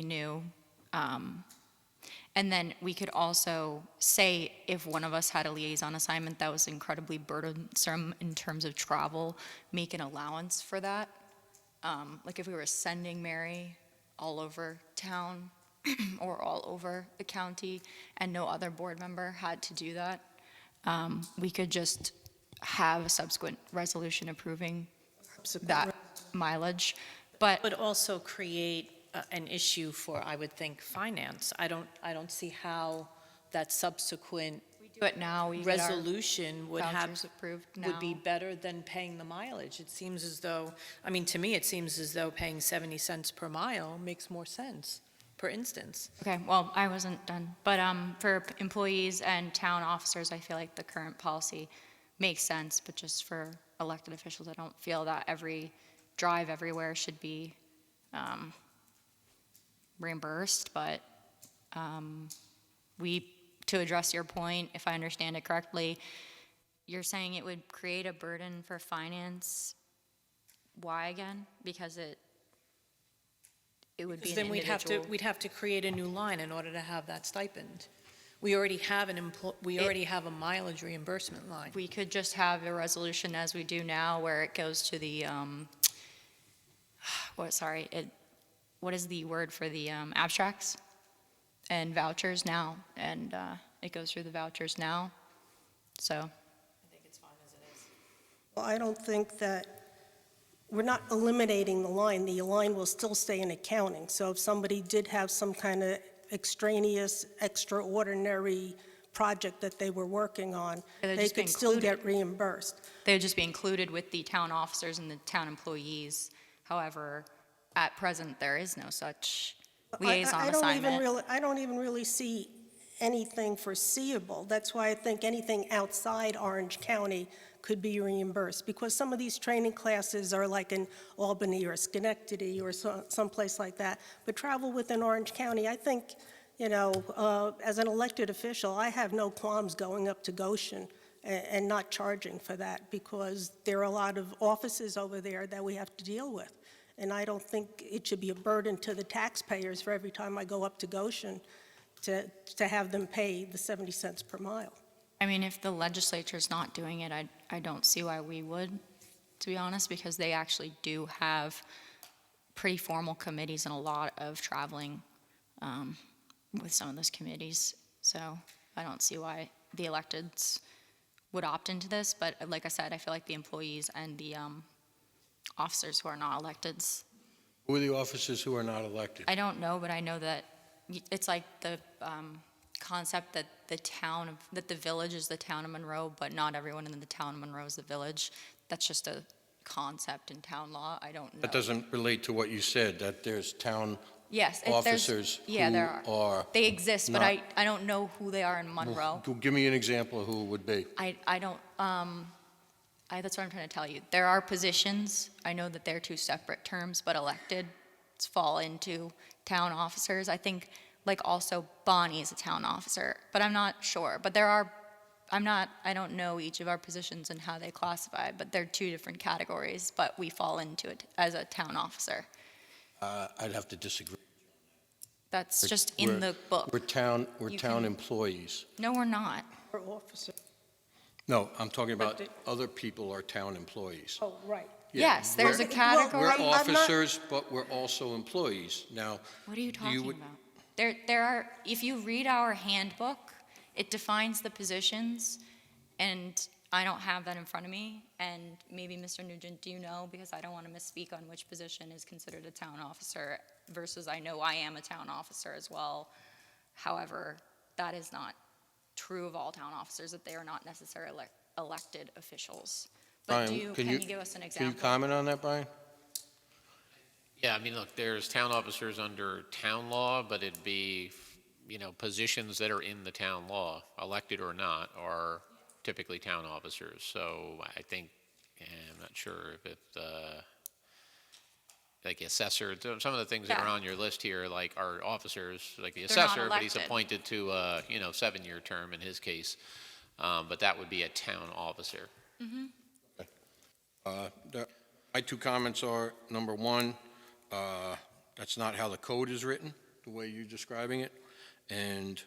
[SPEAKER 5] knew. And then we could also say if one of us had a liaison assignment that was incredibly burdensome in terms of travel, make an allowance for that. Like if we were sending Mary all over town or all over the county and no other board member had to do that, we could just have a subsequent resolution approving that mileage. But
[SPEAKER 7] Would also create an issue for, I would think, finance. I don't see how that subsequent
[SPEAKER 5] we do it now. We get our
[SPEAKER 7] resolution would
[SPEAKER 5] vouchers approved now.
[SPEAKER 7] would be better than paying the mileage. It seems as though, I mean, to me, it seems as though paying 70 cents per mile makes more sense, per instance.
[SPEAKER 5] Okay, well, I wasn't done. But for employees and town officers, I feel like the current policy makes sense, but just for elected officials, I don't feel that every drive everywhere should be reimbursed. But to address your point, if I understand it correctly, you're saying it would create a burden for finance. Why again? Because it would be an
[SPEAKER 7] Then
[SPEAKER 5] individual.
[SPEAKER 7] we'd have to create a new line in order to have that stipend. We already have a mileage reimbursement line.
[SPEAKER 5] We could just have a resolution as we do now where it goes to the, what is the word for the abstracts and vouchers now? And it goes through the vouchers now, so.
[SPEAKER 7] I think it's fine as it is.
[SPEAKER 3] Well, I don't think that, we're not eliminating the line. The line will still stay in accounting. So if somebody did have some kind of extraneous, extraordinary project that they were working on,
[SPEAKER 5] They'd
[SPEAKER 3] they
[SPEAKER 5] just be
[SPEAKER 3] could still
[SPEAKER 5] included.
[SPEAKER 3] get reimbursed.
[SPEAKER 5] They would just be included with the town officers and the town employees. However, at present, there is no such liaison assignment.
[SPEAKER 3] I don't even really see anything foreseeable. That's why I think anything outside Orange County could be reimbursed, because some of these training classes are like in Albany or Schenectady or someplace like that. But travel within Orange County, I think, you know, as an elected official, I have no qualms going up to Goshen and not charging for that, because there are a lot of offices over there that we have to deal with. And I don't think it should be a burden to the taxpayers for every time I go up to Goshen to have them pay the 70 cents per mile.
[SPEAKER 5] I mean, if the legislature's not doing it, I don't see why we would, to be honest, because they actually do have pretty formal committees and a lot of traveling with some of those committees. So I don't see why the electeds would opt into this. But like I said, I feel like the employees and the officers who are not electeds.
[SPEAKER 1] Who are the officers who are not elected?
[SPEAKER 5] I don't know, but I know that it's like the concept that that the village is the town of Monroe, but not everyone in the town of Monroe is the village. That's just a concept in town law. I don't know.
[SPEAKER 1] That doesn't relate to what you said, that there's town
[SPEAKER 5] Yes,
[SPEAKER 1] officers
[SPEAKER 5] yeah, there
[SPEAKER 1] who
[SPEAKER 5] are.
[SPEAKER 1] are.
[SPEAKER 5] They exist, but
[SPEAKER 1] not-
[SPEAKER 5] I don't know who they are in Monroe.
[SPEAKER 1] Give me an example of who it would be.
[SPEAKER 5] I don't, that's what I'm trying to tell you. There are positions, I know that they're 2 separate terms, but elected fall into town officers. I think like also Bonnie is a town officer, but I'm not sure. But I don't know each of our positions and how they classify, but they're two different categories, but we fall into it as a town officer.
[SPEAKER 1] I'd have to disagree.
[SPEAKER 5] That's just in the book.
[SPEAKER 1] We're town
[SPEAKER 5] You can-
[SPEAKER 1] employees.
[SPEAKER 5] No, we're not.
[SPEAKER 3] For officer.
[SPEAKER 1] No, I'm talking about
[SPEAKER 3] But
[SPEAKER 1] other people are town employees.
[SPEAKER 3] Oh, right.
[SPEAKER 1] Yeah,
[SPEAKER 5] Yes, there's a
[SPEAKER 1] we're-
[SPEAKER 5] category.
[SPEAKER 1] We're
[SPEAKER 3] I'm not-
[SPEAKER 1] officers, but we're also employees. Now,
[SPEAKER 5] What are you
[SPEAKER 1] do
[SPEAKER 5] talking
[SPEAKER 1] would-
[SPEAKER 5] about? There are, if you read our handbook, it defines the positions, and I don't have that in front of me, and maybe Mr. Nugent, do you know? Because I don't want to misspeak on which position is considered a town officer versus I know I am a town officer as well. However, that is not true of all town officers, that they are not necessarily elected officials. But
[SPEAKER 1] Brian,
[SPEAKER 5] can you give us an
[SPEAKER 1] Can
[SPEAKER 5] example?
[SPEAKER 1] you comment on that, Brian?
[SPEAKER 6] Yeah, I mean, look, there's town officers under town law, but it'd be, positions that are in the town law, elected or not, are typically town officers. So I think, I'm not sure if it, like assessor, some of the things that are
[SPEAKER 5] Yeah.
[SPEAKER 6] on your list here, like are officers, like the
[SPEAKER 5] They're not
[SPEAKER 6] assessor, but he's
[SPEAKER 5] elected.
[SPEAKER 6] appointed to a, 7-year term in his case. But that would be a town officer.
[SPEAKER 1] My two comments are, number one, that's not how the code is written, the way you're describing it. And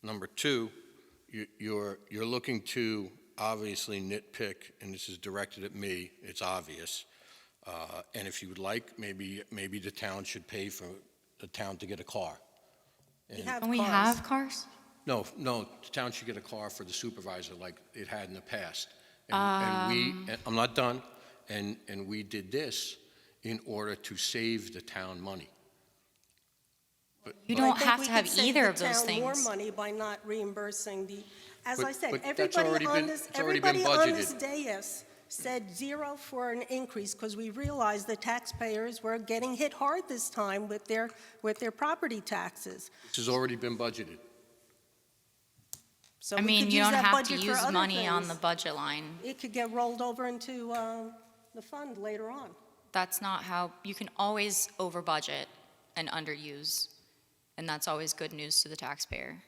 [SPEAKER 1] number two, you're looking to obviously nitpick, and this is directed at me, it's obvious. And if you would like, maybe the town should pay for the town to get a car.
[SPEAKER 3] We have
[SPEAKER 5] Don't we
[SPEAKER 3] cars.
[SPEAKER 5] have cars?
[SPEAKER 1] No, the town should get a car for the supervisor like it had in the past. And I'm not done, and we did this in order to save the town money.
[SPEAKER 5] You
[SPEAKER 3] Well, I
[SPEAKER 5] don't
[SPEAKER 3] think
[SPEAKER 5] have
[SPEAKER 3] we
[SPEAKER 5] to have
[SPEAKER 3] could save
[SPEAKER 5] either
[SPEAKER 3] the
[SPEAKER 5] of those
[SPEAKER 3] town more
[SPEAKER 5] things.
[SPEAKER 3] money by not reimbursing the, as
[SPEAKER 1] But-
[SPEAKER 3] I said,
[SPEAKER 1] but that's
[SPEAKER 3] everybody
[SPEAKER 1] already
[SPEAKER 3] on
[SPEAKER 1] been-
[SPEAKER 3] this,
[SPEAKER 1] it's already been
[SPEAKER 3] everybody on this
[SPEAKER 1] budgeted.
[SPEAKER 3] dais said zero for an increase, because we realized the taxpayers were getting hit hard this time with their property taxes.
[SPEAKER 1] This has already been budgeted.
[SPEAKER 3] So
[SPEAKER 5] I
[SPEAKER 3] we
[SPEAKER 5] mean,
[SPEAKER 3] could
[SPEAKER 5] you
[SPEAKER 3] use
[SPEAKER 5] don't
[SPEAKER 3] that
[SPEAKER 5] have to
[SPEAKER 3] budget for
[SPEAKER 5] use
[SPEAKER 3] other
[SPEAKER 5] money on
[SPEAKER 3] things.
[SPEAKER 5] the budget line.
[SPEAKER 3] It could get rolled over into the fund later on.
[SPEAKER 5] That's not how, you can always over budget and underuse, and that's always good news to the taxpayer.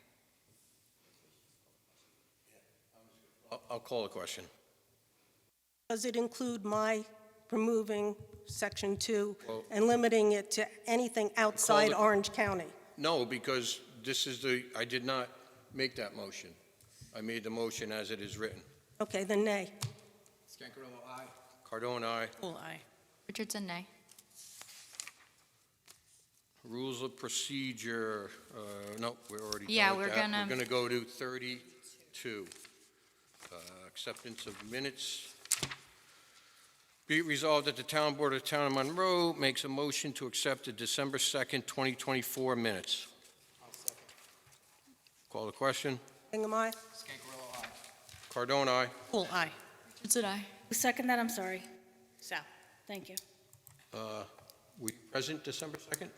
[SPEAKER 1] I'll call a question.
[SPEAKER 3] Does it include my removing Section 2
[SPEAKER 1] Well-
[SPEAKER 3] and limiting it to anything outside
[SPEAKER 1] it-
[SPEAKER 3] Orange County?
[SPEAKER 1] No, because I did not make that motion. I made the motion as it is written.
[SPEAKER 3] Okay, then nay.
[SPEAKER 2] Scancarello, aye.
[SPEAKER 1] Cardone, aye.
[SPEAKER 7] Full aye.
[SPEAKER 5] Richardson, nay.
[SPEAKER 1] Rules of procedure, no, we're already done
[SPEAKER 5] Yeah,
[SPEAKER 1] with
[SPEAKER 5] we're
[SPEAKER 1] that.
[SPEAKER 5] gonna-
[SPEAKER 1] We're going to go to 32. Acceptance of minutes. Be it resolved that the Town Board of the Town of Monroe makes a motion to accept the December 2nd, 2024 minutes. Call the question.
[SPEAKER 3] Hingham, aye.
[SPEAKER 2] Scancarello, aye.
[SPEAKER 1] Cardone, aye.
[SPEAKER 7] Full aye.
[SPEAKER 5] Richardson, aye.
[SPEAKER 4] Who seconded that? I'm sorry.
[SPEAKER 7] Sal.
[SPEAKER 4] Thank you.
[SPEAKER 1] We present December 2nd?
[SPEAKER 5] I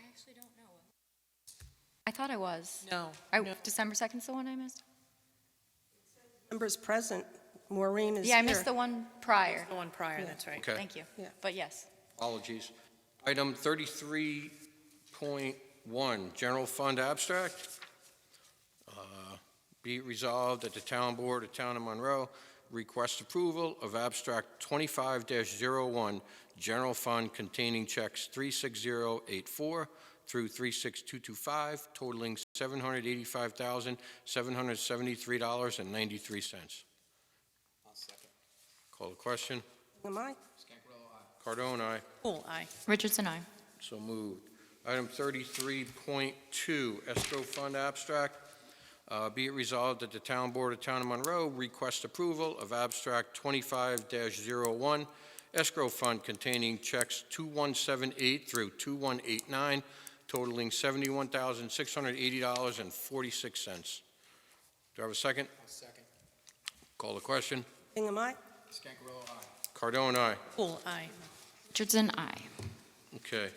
[SPEAKER 5] actually don't know. I thought I was.
[SPEAKER 7] No.
[SPEAKER 5] December 2nd's the one I missed?
[SPEAKER 3] Members present. Maureen is here.
[SPEAKER 5] Yeah, I missed the one prior.
[SPEAKER 7] The one prior, that's right.
[SPEAKER 1] Okay.
[SPEAKER 5] Thank you.
[SPEAKER 3] Yeah.
[SPEAKER 5] But yes.
[SPEAKER 1] Apologies. Item 33.1, General Fund Abstract. Be it resolved that the Town Board of Town of Monroe requests approval of Abstract 25-01, General Fund containing checks 36084 through 36225, totaling $785,773.93.
[SPEAKER 2] I'll second.
[SPEAKER 1] Call the question.
[SPEAKER 3] Hingham, aye.
[SPEAKER 2] Scancarello, aye.
[SPEAKER 1] Cardone, aye.
[SPEAKER 7] Full aye.
[SPEAKER 5] Richardson, aye.
[SPEAKER 1] So moved. Item 33.2, Escrow Fund Abstract. Be it resolved that the Town Board of Town of Monroe requests approval of Abstract 25-01, Escrow Fund containing checks 2178 through 2189, totaling $71,680.46. Do I have a second?
[SPEAKER 2] I'll second.
[SPEAKER 1] Call the question.
[SPEAKER 3] Hingham, aye.
[SPEAKER 2] Scancarello, aye.
[SPEAKER 1] Cardone, aye.
[SPEAKER 7] Full aye.
[SPEAKER 5] Richardson, aye.
[SPEAKER 1] Okay.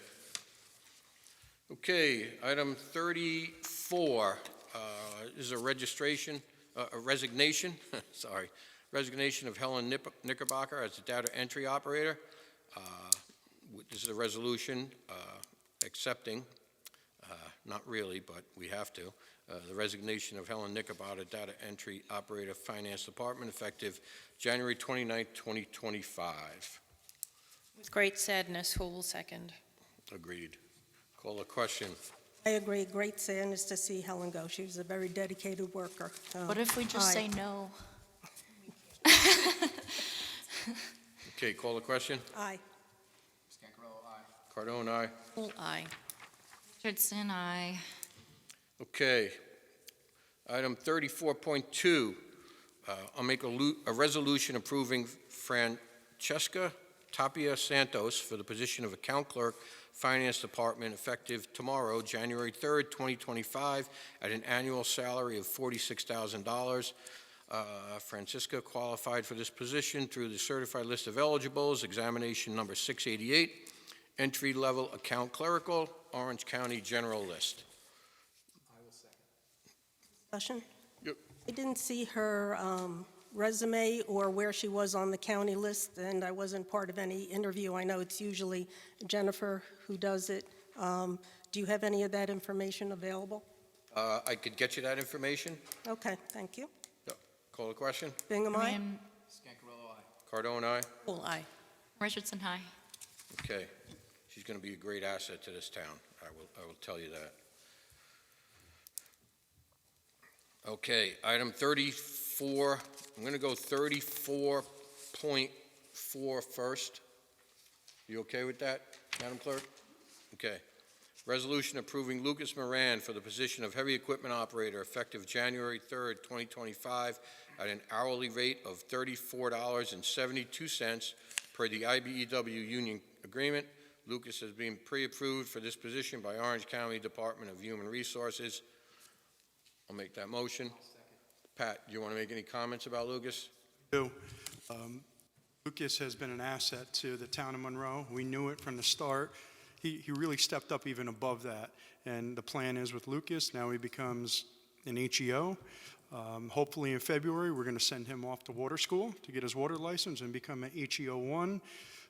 [SPEAKER 1] Okay, item 34 is a resignation, sorry, resignation of Helen Knickerbocker as the data entry operator. This is a resolution accepting, not really, but we have to, the resignation of Helen Knickerbocker, Data Entry Operator, Finance Department, effective January 29, 2025.
[SPEAKER 7] With great sadness, who will second?
[SPEAKER 1] Agreed. Call the question.
[SPEAKER 3] I agree, great sadness to see Helen go. She was a very dedicated worker.
[SPEAKER 5] What if we just
[SPEAKER 3] Aye.
[SPEAKER 5] say no?
[SPEAKER 1] Okay, call the question.
[SPEAKER 3] Aye.
[SPEAKER 2] Scangarello, aye.
[SPEAKER 1] Cardone, aye.
[SPEAKER 7] Full aye.
[SPEAKER 5] Richardson, aye.
[SPEAKER 1] Okay. Item 34.2, I'll make a resolution approving Francesca Tapia Santos for the position of Account Clerk, Finance Department, effective tomorrow, January 3rd, 2025, at an annual salary of $46,000. Francisca qualified for this position through the certified list of eligibles, examination number 688, entry-level account clerical, Orange County general list.
[SPEAKER 2] I will second.
[SPEAKER 3] Discussion?
[SPEAKER 1] Yep.
[SPEAKER 3] I didn't see her resume or where she was on the county list, and I wasn't part of any interview. I know it's usually Jennifer who does it. Do you have any of that information available?
[SPEAKER 1] I could get you that information.
[SPEAKER 3] Okay, thank you.
[SPEAKER 1] Call the question.
[SPEAKER 3] Bingham, aye?
[SPEAKER 5] Graham,
[SPEAKER 2] Scangarello, aye.
[SPEAKER 1] Cardone, aye.
[SPEAKER 7] Full aye.
[SPEAKER 5] Richardson, aye.
[SPEAKER 1] Okay. She's going to be a great asset to this town. I will tell you that. Okay, item 34, I'm going to go 34.4 first. You okay with that, Madam Clerk? Okay. Resolution approving Lucas Moran for the position of Heavy Equipment Operator, effective January 3rd, 2025, at an hourly rate of $34.72 per the IBEW union agreement. Lucas has been pre-approved for this position by Orange County Department of Human Resources. I'll make that motion. Pat, do you want to make any comments about Lucas?
[SPEAKER 8] do. Lucas has been an asset to the town of Monroe. We knew it from the start. He really stepped up even above that. And the plan is with Lucas, now he becomes an HEO. Hopefully in February, we're going to send him off to water school to get his water license and become an HEO 1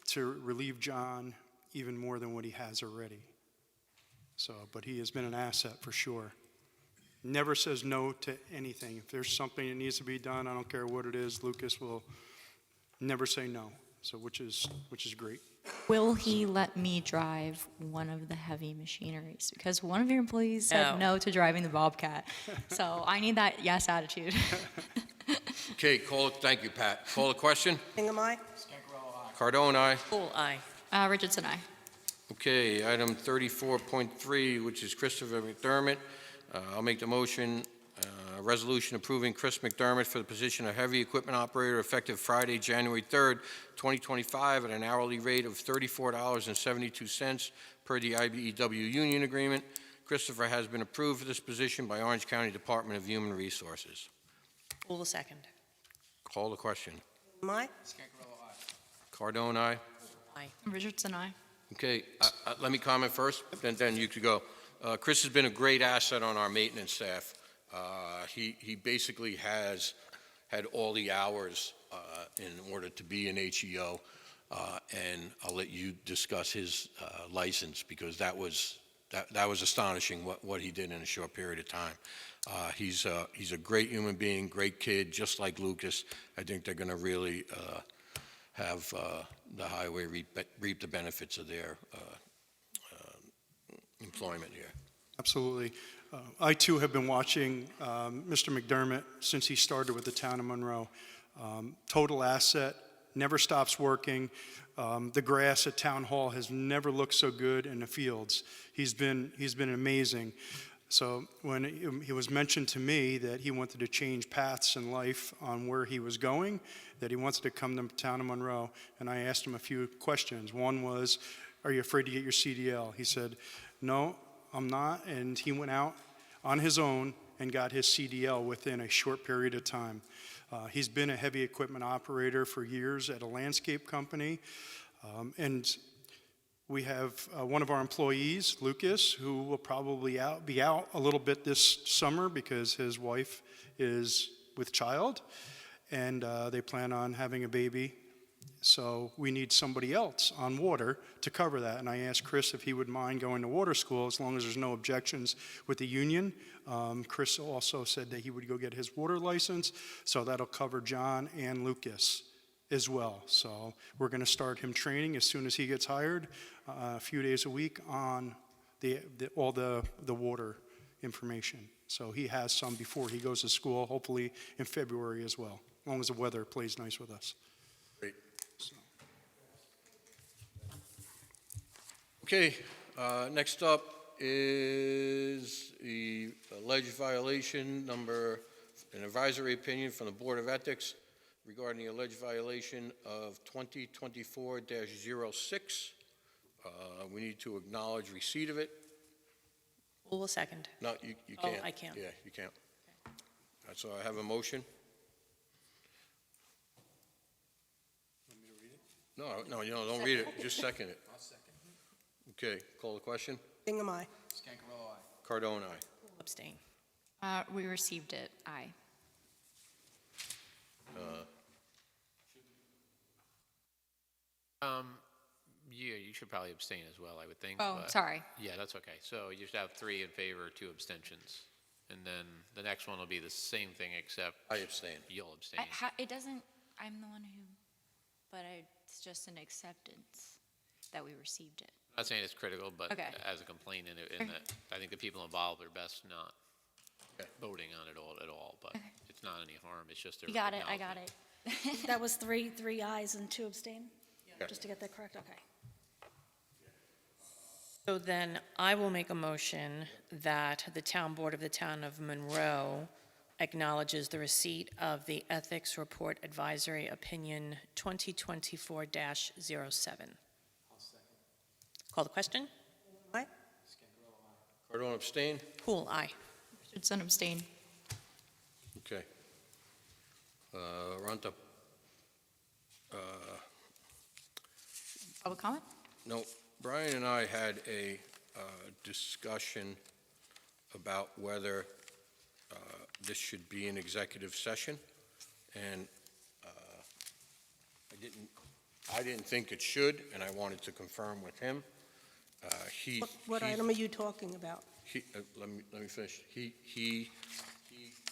[SPEAKER 8] to relieve John even more than what he has already. So, but he has been an asset for sure. Never says no to anything. If there's something that needs to be done, I don't care what it is, Lucas will never say no. So, which is great.
[SPEAKER 5] Will he let me drive one of the heavy machineries? Because one of your employees said
[SPEAKER 7] No.
[SPEAKER 5] no to driving the Bobcat. So I need that yes attitude.
[SPEAKER 1] Okay, thank you, Pat. Call the question.
[SPEAKER 3] Bingham, aye?
[SPEAKER 2] Scangarello, aye.
[SPEAKER 1] Cardone, aye.
[SPEAKER 7] Full aye.
[SPEAKER 5] Richardson, aye.
[SPEAKER 1] Okay, item 34.3, which is Christopher McDermott. I'll make the motion, resolution approving Chris McDermott for the position of Heavy Equipment Operator, effective Friday, January 3rd, 2025, at an hourly rate of $34.72 per the IBEW union agreement. Christopher has been approved for this position by Orange County Department of Human Resources.
[SPEAKER 7] Full second.
[SPEAKER 1] Call the question.
[SPEAKER 3] Bingham, aye?
[SPEAKER 2] Scangarello, aye.
[SPEAKER 1] Cardone, aye.
[SPEAKER 7] Aye.
[SPEAKER 5] Richardson, aye.
[SPEAKER 1] Okay, let me comment first, then you could go. Chris has been a great asset on our maintenance staff. He basically has had all the hours in order to be an HEO, and I'll let you discuss his license, because that was astonishing what he did in a short period of time. He's a great human being, great kid, just like Lucas. I think they're going to really have the highway reap the benefits of their employment here.
[SPEAKER 8] Absolutely. I too have been watching Mr. McDermott since he started with the town of Monroe. Total asset, never stops working. The grass at Town Hall has never looked so good in the fields. He's been amazing. So when it was mentioned to me that he wanted to change paths in life on where he was going, that he wanted to come to the town of Monroe, and I asked him a few questions. One was, are you afraid to get your CDL? He said, no, I'm not, and he went out on his own and got his CDL within a short period of time. He's been a heavy equipment operator for years at a landscape company, and we have one of our employees, Lucas, who will probably be out a little bit this summer because his wife is with child, and they plan on having a baby So we need somebody else on water to cover that. And I asked Chris if he would mind going to water school as long as there's no objections with the union. Chris also said that he would go get his water license, so that'll cover John and Lucas as well. So we're going to start him training as soon as he gets hired, a few days a week on all the water information. So he has some before he goes to school, hopefully in February as well, as long as the weather plays nice with us.
[SPEAKER 1] Great. Okay, next up is the alleged violation number, an advisory opinion from the Board of Ethics regarding the alleged violation of 2024-06. We need to acknowledge receipt of it.
[SPEAKER 7] Who will second?
[SPEAKER 1] No, you
[SPEAKER 7] Oh,
[SPEAKER 1] can't.
[SPEAKER 7] I can't.
[SPEAKER 1] Yeah, you can't. So I have a motion. No, don't read it, just second it.
[SPEAKER 2] I'll second.
[SPEAKER 1] Okay, call the question.
[SPEAKER 3] Bingham, aye.
[SPEAKER 2] Scangarello, aye.
[SPEAKER 1] Cardone, aye.
[SPEAKER 7] Abstain.
[SPEAKER 5] We received it, aye.
[SPEAKER 6] Yeah, you should probably abstain as well, I would think.
[SPEAKER 5] Oh,
[SPEAKER 6] but-
[SPEAKER 5] sorry.
[SPEAKER 6] Yeah, that's okay. So you should have 3 in favor, 2 abstentions. And then the next one will be the same thing, except
[SPEAKER 1] I abstain.
[SPEAKER 6] you'll abstain.
[SPEAKER 5] It doesn't, I'm the one who, but it's just an acceptance that we received it.
[SPEAKER 6] I'm not saying it's critical, but
[SPEAKER 5] Okay.
[SPEAKER 6] as a complainant, in that, I think the people involved are best not voting on it all at all, but
[SPEAKER 5] Okay.
[SPEAKER 6] it's not any harm, it's just a
[SPEAKER 5] You got it, I got
[SPEAKER 6] acknowledgement.
[SPEAKER 5] it.
[SPEAKER 4] That was three ayes and 2 abstain?
[SPEAKER 1] Yeah.
[SPEAKER 4] Just to get that correct, okay.
[SPEAKER 7] So then I will make a motion that the Town Board of the Town of Monroe acknowledges the receipt of the Ethics Report Advisory Opinion 2024-07. Call the question?
[SPEAKER 3] Aye.
[SPEAKER 1] Cardone abstain?
[SPEAKER 7] Poole, aye.
[SPEAKER 5] Richardson abstain.
[SPEAKER 1] Okay. We're on to,
[SPEAKER 5] Public comment?
[SPEAKER 1] no, Brian and I had a discussion about whether this should be an executive session, and I didn't think it should, and I wanted to confirm with him.
[SPEAKER 3] What item are you talking about?
[SPEAKER 1] Let me finish. He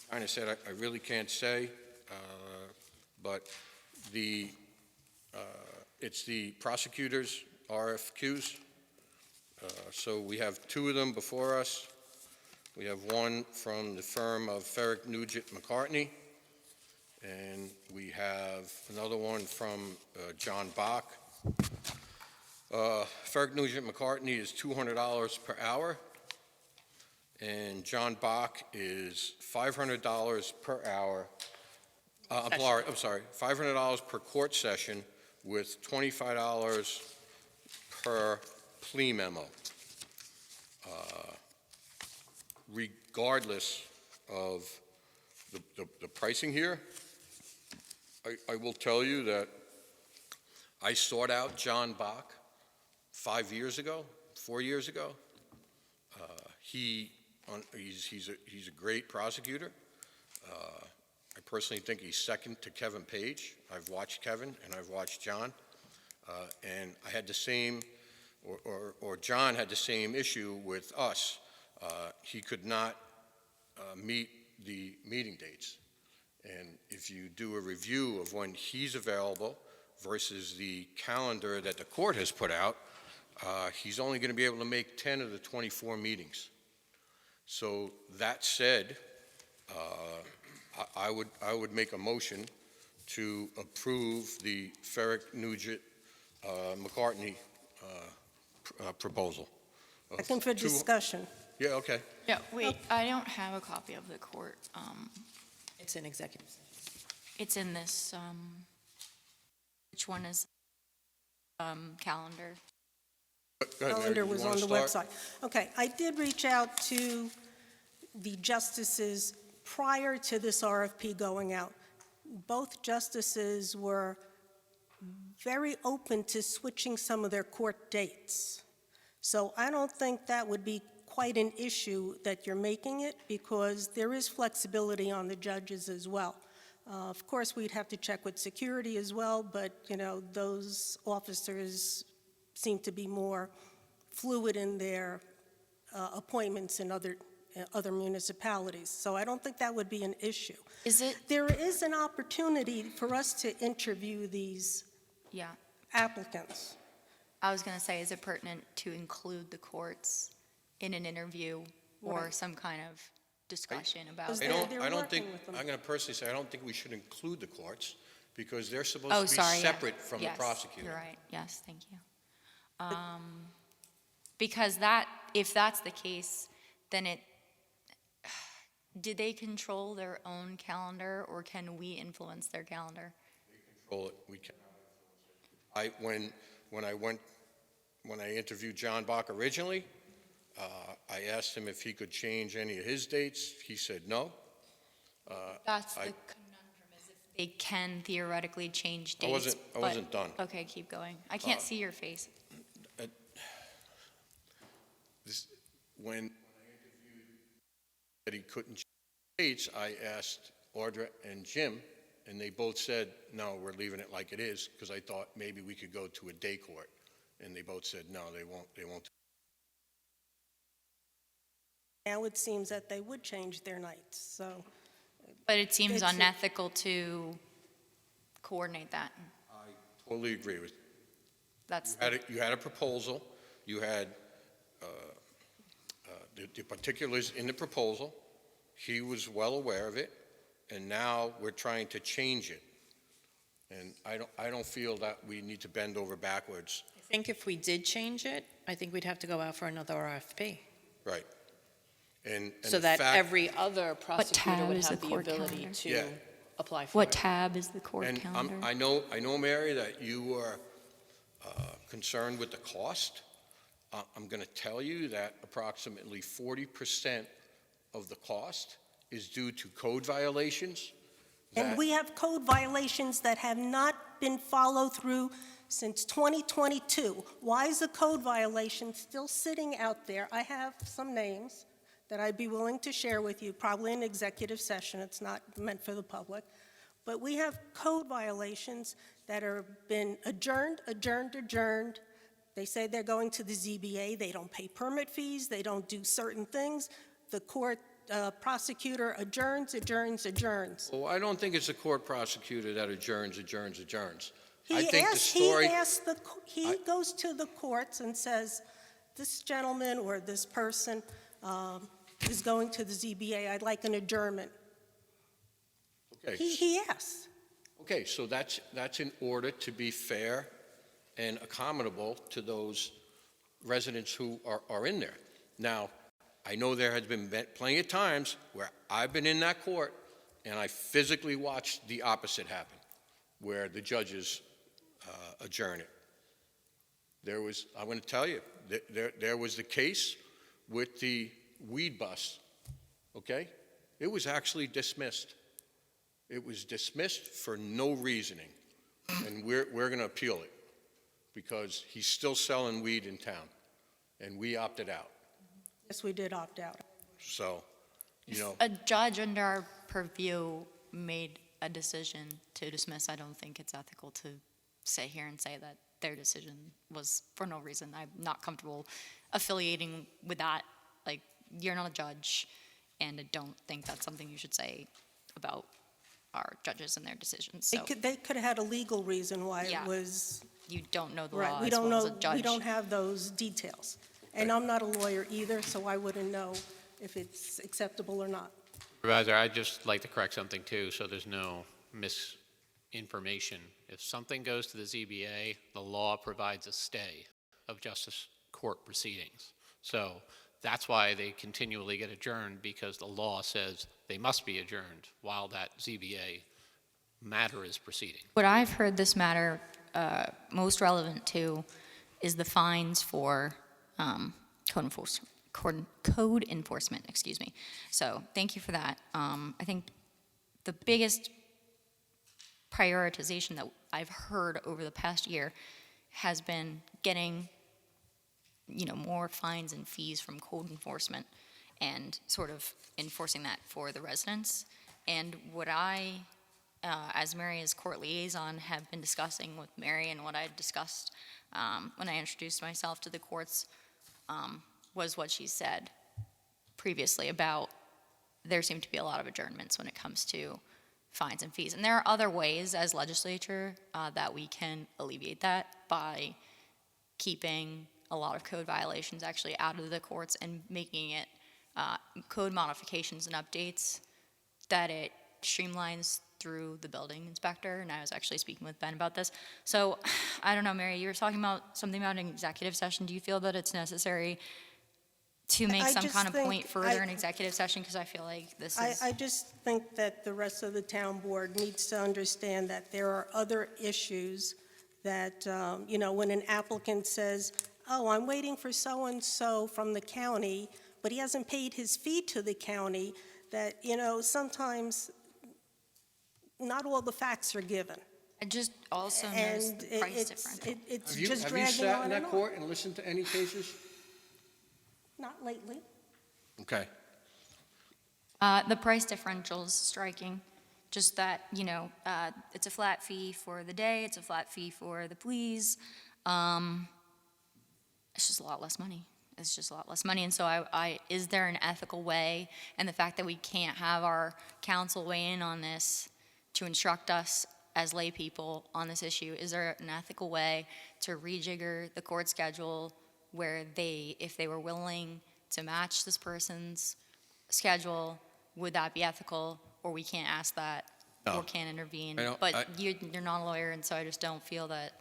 [SPEAKER 1] kind of said, I really can't say, but it's the prosecutor's RFQs. So we have 2 of them before us. We have one from the firm of Ferrick Nugent McCartney, and we have another one from John Bach. Ferrick Nugent McCartney is $200 per hour, and John Bach is $500 per hour. I'm sorry, $500 per court session with $25 per plea memo. Regardless of the pricing here, I will tell you that I sought out John Bach 4 years ago. He's a great prosecutor. I personally think he's second to Kevin Page. I've watched Kevin and I've watched John, and I had the same, or John had the same issue with us. He could not meet the meeting dates. And if you do a review of when he's available versus the calendar that the court has put out, he's only going to be able to make 10 of the 24 meetings. So that said, I would make a motion to approve the Ferrick Nugent McCartney proposal.
[SPEAKER 3] Second for discussion.
[SPEAKER 1] Yeah, okay.
[SPEAKER 5] Yeah, wait, I don't have a copy of the court.
[SPEAKER 7] It's an executive session.
[SPEAKER 5] It's in this, which one is, calendar?
[SPEAKER 1] Go ahead, Mary.
[SPEAKER 3] Calendar
[SPEAKER 1] You
[SPEAKER 3] was
[SPEAKER 1] wanna
[SPEAKER 3] on the
[SPEAKER 1] start?
[SPEAKER 3] website. Okay, I did reach out to the justices prior to this RFP going out. Both justices were very open to switching some of their court dates. So I don't think that would be quite an issue that you're making it, because there is flexibility on the judges as well. Of course, we'd have to check with security as well, but, those officers seem to be more fluid in their appointments in other municipalities. So I don't think that would be an issue.
[SPEAKER 5] Is it,
[SPEAKER 3] There is an opportunity for us to interview these
[SPEAKER 5] yeah,
[SPEAKER 3] applicants.
[SPEAKER 5] I was going to say, is it pertinent to include the courts in an interview or
[SPEAKER 3] Right.
[SPEAKER 5] some kind of discussion about?
[SPEAKER 3] Is
[SPEAKER 1] I
[SPEAKER 3] They're- they're
[SPEAKER 1] don't think,
[SPEAKER 3] working with them.
[SPEAKER 1] I'm going to personally say, I don't think we should include the courts because they're supposed
[SPEAKER 5] Oh,
[SPEAKER 1] to be
[SPEAKER 5] sorry, yeah.
[SPEAKER 1] separate from the
[SPEAKER 5] Yes,
[SPEAKER 1] prosecutor.
[SPEAKER 5] You're right, yes, thank you. Because if that's the case, then do they control their own calendar, or can we influence their calendar?
[SPEAKER 1] Control it, we can. When I interviewed John Bach originally, I asked him if he could change any of his dates. He said no.
[SPEAKER 5] That's the
[SPEAKER 1] I-
[SPEAKER 5] conundrum, is if they can theoretically change
[SPEAKER 1] I
[SPEAKER 5] dates.
[SPEAKER 1] wasn't- I wasn't done.
[SPEAKER 5] Okay, keep going. I can't see your face.
[SPEAKER 1] When I interviewed that he couldn't change dates, I asked Audra and Jim, and they both said, no, we're leaving it like it is, because I thought maybe we could go to a day court. And they both said, no, they won't.
[SPEAKER 3] Now it seems that they would change their nights, so.
[SPEAKER 5] But it seems
[SPEAKER 3] It's a-
[SPEAKER 5] unethical to coordinate that.
[SPEAKER 1] Totally agree with you.
[SPEAKER 5] That's,
[SPEAKER 1] You had a proposal, you had the particulars in the proposal, he was well aware of it, and now we're trying to change it. And I don't feel that we need to bend over backwards.
[SPEAKER 7] I think if we did change it, I think we'd have to go out for another RFP.
[SPEAKER 1] Right. And
[SPEAKER 7] So
[SPEAKER 1] the
[SPEAKER 7] that
[SPEAKER 1] fact-
[SPEAKER 7] every other prosecutor
[SPEAKER 5] tab
[SPEAKER 7] would
[SPEAKER 5] is
[SPEAKER 7] have
[SPEAKER 5] the
[SPEAKER 7] the
[SPEAKER 5] court
[SPEAKER 7] ability
[SPEAKER 5] calendar?
[SPEAKER 7] to
[SPEAKER 1] Yeah.
[SPEAKER 7] apply for
[SPEAKER 5] what
[SPEAKER 7] it.
[SPEAKER 5] tab is the court
[SPEAKER 1] And
[SPEAKER 5] calendar?
[SPEAKER 1] I know, Mary, that you were concerned with the cost. I'm going to tell you that approximately 40% of the cost is due to code violations.
[SPEAKER 3] And
[SPEAKER 1] that-
[SPEAKER 3] we have code violations that have not been followed through since 2022. Why is the code violation still sitting out there? I have some names that I'd be willing to share with you, probably in executive session. It's not meant for the public. But we have code violations that are been adjourned. They say they're going to the ZBA. They don't pay permit fees. They don't do certain things. The court prosecutor adjourns.
[SPEAKER 1] Well, I don't think it's a court prosecutor that adjourns.
[SPEAKER 3] He
[SPEAKER 1] I think the
[SPEAKER 3] asks,
[SPEAKER 1] story.
[SPEAKER 3] he goes to the courts and says, this gentleman or this person is going to the ZBA, I'd like an adjournment.
[SPEAKER 1] Okay,
[SPEAKER 3] He asks.
[SPEAKER 1] okay, so that's in order to be fair and accommodable to those residents who are in there. Now, I know there has been plenty of times where I've been in that court and I physically watched the opposite happen, where the judges adjourn it. I'm going to tell you, there was the case with the weed bus, okay? It was actually dismissed. It was dismissed for no reasoning, and we're going to appeal it because he's still selling weed in town, and we opted out.
[SPEAKER 3] Yes, we did opt out.
[SPEAKER 1] So,
[SPEAKER 5] A judge under our purview made a decision to dismiss. I don't think it's ethical to sit here and say that their decision was for no reason. I'm not comfortable affiliating with that. Like, you're not a judge, and I don't think that's something you should say about our judges and their decisions. So
[SPEAKER 3] They could have had a legal reason why
[SPEAKER 5] Yeah.
[SPEAKER 3] it was,
[SPEAKER 5] you don't know the
[SPEAKER 3] right,
[SPEAKER 5] law
[SPEAKER 3] we
[SPEAKER 5] as
[SPEAKER 3] don't
[SPEAKER 5] well as
[SPEAKER 3] know,
[SPEAKER 5] a judge.
[SPEAKER 3] we don't have those details. And I'm not a lawyer either, so I wouldn't know if it's acceptable or not.
[SPEAKER 6] Supervisor, I'd just like to correct something too, so there's no misinformation. If something goes to the ZBA, the law provides a stay of justice court proceedings. So that's why they continually get adjourned, because the law says they must be adjourned while that ZBA matter is proceeding.
[SPEAKER 5] What I've heard this matter most relevant to is the fines for code enforcement, excuse me. So thank you for that. I think the biggest prioritization that I've heard over the past year has been getting, more fines and fees from code enforcement and sort of enforcing that for the residents. And what I as Mary as court liaison, have been discussing with Mary, and what I discussed when I introduced myself to the courts was what she said previously about there seem to be a lot of adjournments when it comes to fines and fees. And there are other ways as legislature that we can alleviate that by keeping a lot of code violations actually out of the courts and making it code modifications and updates that it streamlines through the building inspector. And I was actually speaking with Ben about this. So I don't know, Mary, you were talking about something about an executive session. Do you feel that it's necessary to make
[SPEAKER 3] I
[SPEAKER 5] some
[SPEAKER 3] just
[SPEAKER 5] kind of
[SPEAKER 3] think
[SPEAKER 5] point further in executive session? Because I feel like this is...
[SPEAKER 3] I just think that the rest of the town board needs to understand that there are other issues that, when an applicant says, oh, I'm waiting for so-and-so from the county, but he hasn't paid his fee to the county, that, sometimes not all the facts are given.
[SPEAKER 5] I just also noticed
[SPEAKER 3] And
[SPEAKER 5] the price
[SPEAKER 3] it's
[SPEAKER 5] differential.
[SPEAKER 3] it's
[SPEAKER 1] Have you
[SPEAKER 3] just
[SPEAKER 1] sat
[SPEAKER 3] dragging
[SPEAKER 1] in
[SPEAKER 3] on
[SPEAKER 1] that
[SPEAKER 3] and on.
[SPEAKER 1] court and listened to any cases?
[SPEAKER 3] Not lately.
[SPEAKER 1] Okay.
[SPEAKER 5] The price differential is striking. Just that, it's a flat fee for the day, it's a flat fee for the pleas. It's just a lot less money. It's just a lot less money. And so is there an ethical way? And the fact that we can't have our counsel weigh in on this to instruct us as lay people on this issue, is there an ethical way to rejigger the court schedule where if they were willing to match this person's schedule, would that be ethical? Or we can't ask that,
[SPEAKER 1] No.
[SPEAKER 5] or can't intervene?
[SPEAKER 1] I don't-
[SPEAKER 5] But
[SPEAKER 1] I-
[SPEAKER 5] you're not a lawyer, and so I just don't feel that.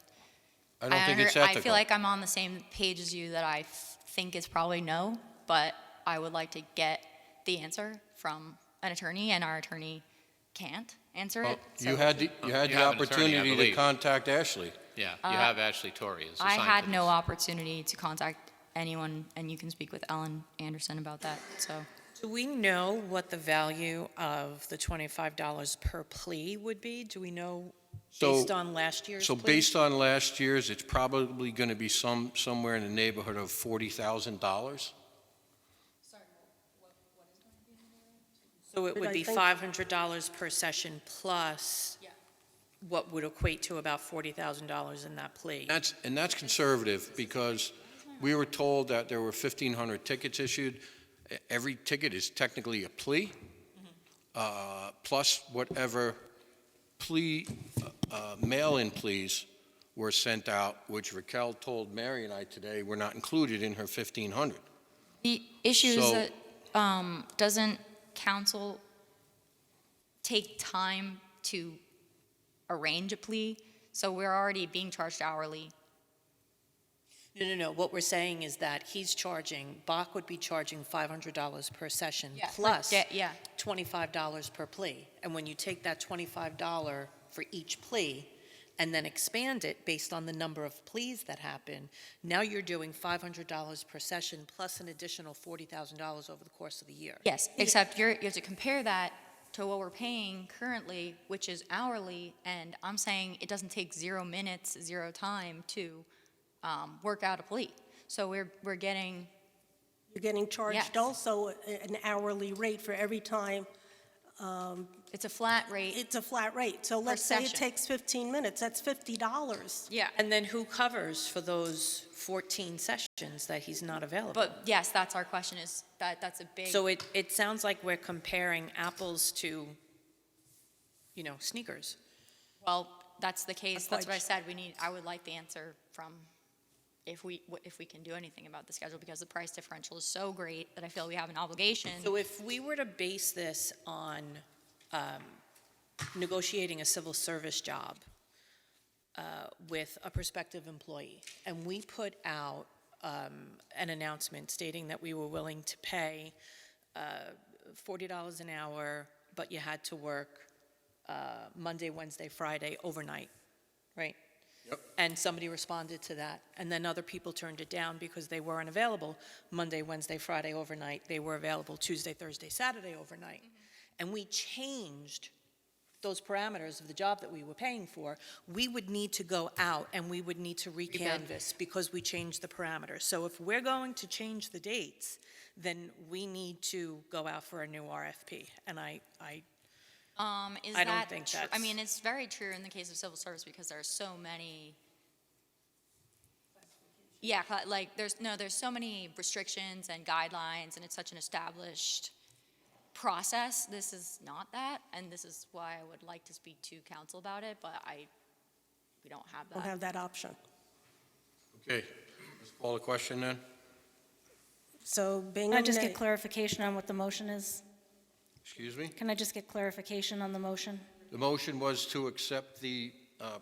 [SPEAKER 1] I don't think it's ethical.
[SPEAKER 5] I feel like I'm on the same page as you, that I think is probably no, but I would like to get the answer from an attorney, and our attorney can't answer
[SPEAKER 1] Well,
[SPEAKER 5] it.
[SPEAKER 1] you
[SPEAKER 5] so-
[SPEAKER 1] had the
[SPEAKER 6] You have an attorney, I
[SPEAKER 1] opportunity to
[SPEAKER 6] believe.
[SPEAKER 1] contact Ashley.
[SPEAKER 6] Yeah, you have Ashley Torrey as
[SPEAKER 5] I
[SPEAKER 6] assigned
[SPEAKER 5] had
[SPEAKER 6] to
[SPEAKER 5] no
[SPEAKER 6] this.
[SPEAKER 5] opportunity to contact anyone, and you can speak with Ellen Anderson about that, so.
[SPEAKER 7] Do we know what the value of the $25 per plea would be? Do we know
[SPEAKER 1] So-
[SPEAKER 7] based on last year's
[SPEAKER 1] So
[SPEAKER 7] plea?
[SPEAKER 1] based on last year's, it's probably going to be somewhere in the neighborhood of $40,000.
[SPEAKER 7] So it
[SPEAKER 3] But
[SPEAKER 7] would
[SPEAKER 3] I
[SPEAKER 7] be
[SPEAKER 3] think-
[SPEAKER 7] $500 per session plus what would equate to about $40,000 in that plea.
[SPEAKER 1] That's conservative, because we were told that there were 1,500 tickets issued. Every ticket is technically a plea, plus whatever mail-in pleas were sent out, which Raquel told Mary and I today were not included in her 1,500.
[SPEAKER 5] The issue is
[SPEAKER 1] So-
[SPEAKER 5] that, doesn't counsel take time to arrange a plea? So we're already being charged hourly.
[SPEAKER 7] No. What we're saying is that Bach would be charging $500 per session
[SPEAKER 5] Yeah.
[SPEAKER 7] plus
[SPEAKER 5] Yeah.
[SPEAKER 7] $25 per plea. And when you take that $25 for each plea and then expand it based on the number of pleas that happen, now you're doing $500 per session plus an additional $40,000 over the course of the year.
[SPEAKER 5] Yes, except you have to compare that to what we're paying currently, which is hourly, and I'm saying it doesn't take 0 minutes, 0 time to work out a plea. So we're getting,
[SPEAKER 3] You're getting charged
[SPEAKER 5] Yes.
[SPEAKER 3] also an hourly rate for every time.
[SPEAKER 5] it's a flat rate.
[SPEAKER 3] It's a flat rate. So let's say it
[SPEAKER 5] session.
[SPEAKER 3] takes 15 minutes, that's $50.
[SPEAKER 5] Yeah.
[SPEAKER 7] And then who covers for those 14 sessions that he's not available?
[SPEAKER 5] But yes, that's our question, is that's a big.
[SPEAKER 7] So it sounds like we're comparing apples to, sneakers.
[SPEAKER 5] Well, that's the case.
[SPEAKER 3] That's
[SPEAKER 5] That's what I
[SPEAKER 3] why-
[SPEAKER 5] said. I would like the answer from if we can do anything about the schedule, because the price differential is so great that I feel we have an obligation.
[SPEAKER 7] So if we were to base this on negotiating a civil service job with a prospective employee, and we put out an announcement stating that we were willing to pay $40 an hour, but you had to work Monday, Wednesday, Friday, overnight, right?
[SPEAKER 1] Yep.
[SPEAKER 7] And somebody responded to that, and then other people turned it down because they weren't available Monday, Wednesday, Friday, overnight. They were available Tuesday, Thursday, Saturday, overnight. And we changed those parameters of the job that we were paying for. We would need to go out and we would need to recanvass because we changed the parameters. So if we're going to change the dates, then we need to go out for a new RFP. And
[SPEAKER 5] Is
[SPEAKER 7] I don't
[SPEAKER 5] that
[SPEAKER 7] think
[SPEAKER 5] tr- I
[SPEAKER 7] that's-
[SPEAKER 5] mean, it's very true in the case of civil service because there are so many. Yeah, like there's so many restrictions and guidelines, and it's such an established process. This is not that, and this is why I would like to speak to council about it, but we don't have
[SPEAKER 3] Don't
[SPEAKER 5] that.
[SPEAKER 3] have that option.
[SPEAKER 1] Okay, let's call the question then.
[SPEAKER 3] So Bingham,
[SPEAKER 4] Can I just
[SPEAKER 3] nay.
[SPEAKER 4] get clarification on what the motion is?
[SPEAKER 1] Excuse me?
[SPEAKER 4] Can I just get clarification on the motion?
[SPEAKER 1] The motion was to accept the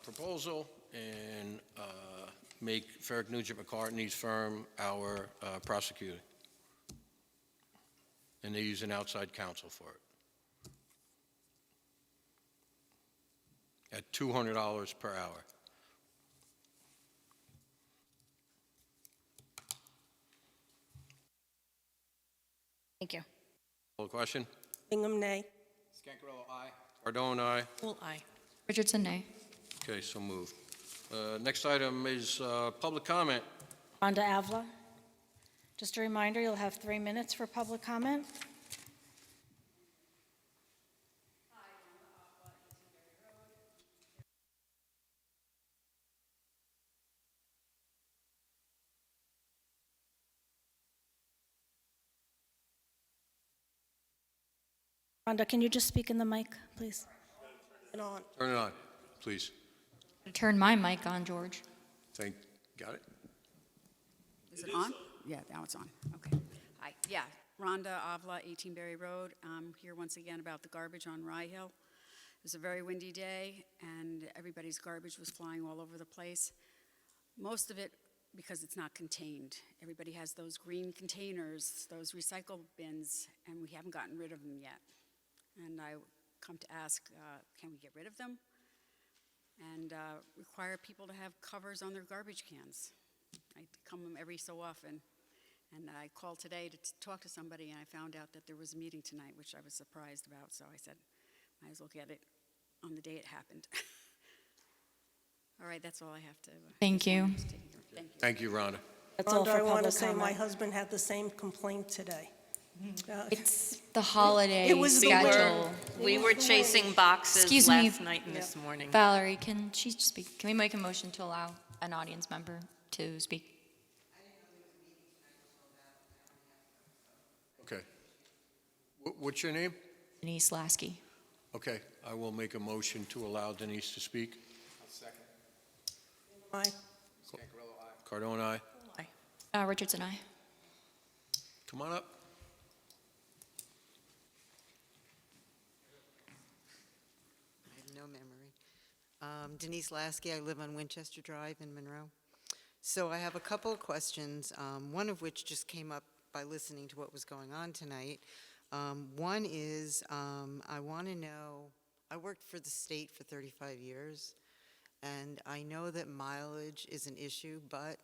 [SPEAKER 1] proposal and make Ferrick Nugent McCartney's firm our prosecutor. And they use an outside counsel for it. At $200 per hour.
[SPEAKER 4] Thank you.
[SPEAKER 1] Call the question?
[SPEAKER 3] Bingham, nay.
[SPEAKER 2] Scancarello, aye.
[SPEAKER 1] Cardone, aye.
[SPEAKER 7] Well, aye.
[SPEAKER 5] Richardson, nay.
[SPEAKER 1] Okay, so moved. Next item is public comment.
[SPEAKER 4] Rhonda Avila. Just a reminder, you'll have 3 minutes for public comment. Rhonda, can you just speak in the mic, please?
[SPEAKER 3] And on.
[SPEAKER 1] Turn it on, please.
[SPEAKER 5] Turn my mic on, George.
[SPEAKER 1] Got it?
[SPEAKER 9] Is it on? Yeah, now it's on. Okay. Hi. Yeah, Rhonda Avila, 18 Berry Road. I'm here once again about the garbage on Rye Hill. It was a very windy day, and everybody's garbage was flying all over the place. Most of it because it's not contained. Everybody has those green containers, those recycle bins, and we haven't gotten rid of them yet. And I come to ask, can we get rid of them? And require people to have covers on their garbage cans. I come them every so often. And I called today to talk to somebody, and I found out that there was a meeting tonight, which I was surprised about. So I said, might as well get it on the day it happened. All right, that's all I have to.
[SPEAKER 5] Thank you.
[SPEAKER 9] Thank you.
[SPEAKER 1] Thank you, Rhonda.
[SPEAKER 4] That's all
[SPEAKER 3] Rhonda,
[SPEAKER 4] for
[SPEAKER 3] I want to
[SPEAKER 4] public
[SPEAKER 3] say my
[SPEAKER 4] comment.
[SPEAKER 3] husband had the same complaint today.
[SPEAKER 5] It's the holiday
[SPEAKER 3] It was the
[SPEAKER 5] schedule.
[SPEAKER 7] We were chasing boxes
[SPEAKER 5] Excuse me.
[SPEAKER 7] last night and this morning.
[SPEAKER 5] Valerie, can she speak? Can we make a motion to allow an audience member to speak?
[SPEAKER 1] Okay. What's your name?
[SPEAKER 5] Denise Lasky.
[SPEAKER 1] Okay, I will make a motion to allow Denise to speak.
[SPEAKER 2] I'll second.
[SPEAKER 3] Aye.
[SPEAKER 2] Scancarello, aye.
[SPEAKER 1] Cardone, aye.
[SPEAKER 5] Richardson, aye.
[SPEAKER 1] Come on up.
[SPEAKER 10] I have no memory. Denise Lasky, I live on Winchester Drive in Monroe. So I have a couple of questions, one of which just came up by listening to what was going on tonight. One is, I want to know, I worked for the state for 35 years, and I know that mileage is an issue, but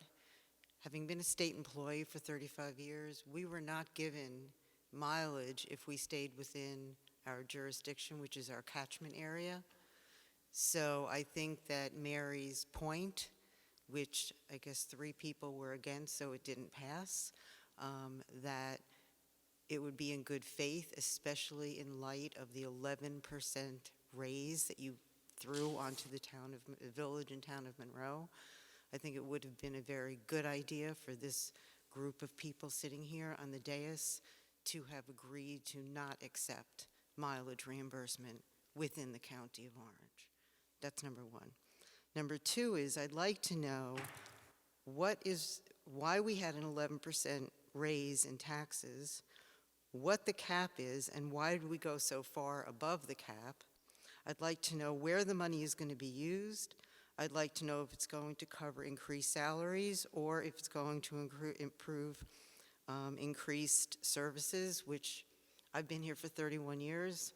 [SPEAKER 10] having been a state employee for 35 years, we were not given mileage if we stayed within our jurisdiction, which is our catchment area. So I think that Mary's point, which I guess 3 people were against, so it didn't pass, that it would be in good faith, especially in light of the 11% raise that you threw onto the village and town of Monroe. I think it would have been a very good idea for this group of people sitting here on the dais to have agreed to not accept mileage reimbursement within the county of Orange. That's number one. Number two is I'd like to know why we had an 11% raise in taxes, what the cap is, and why did we go so far above the cap. I'd like to know where the money is going to be used. I'd like to know if it's going to cover increased salaries or if it's going to improve increased services, which I've been here for 31 years.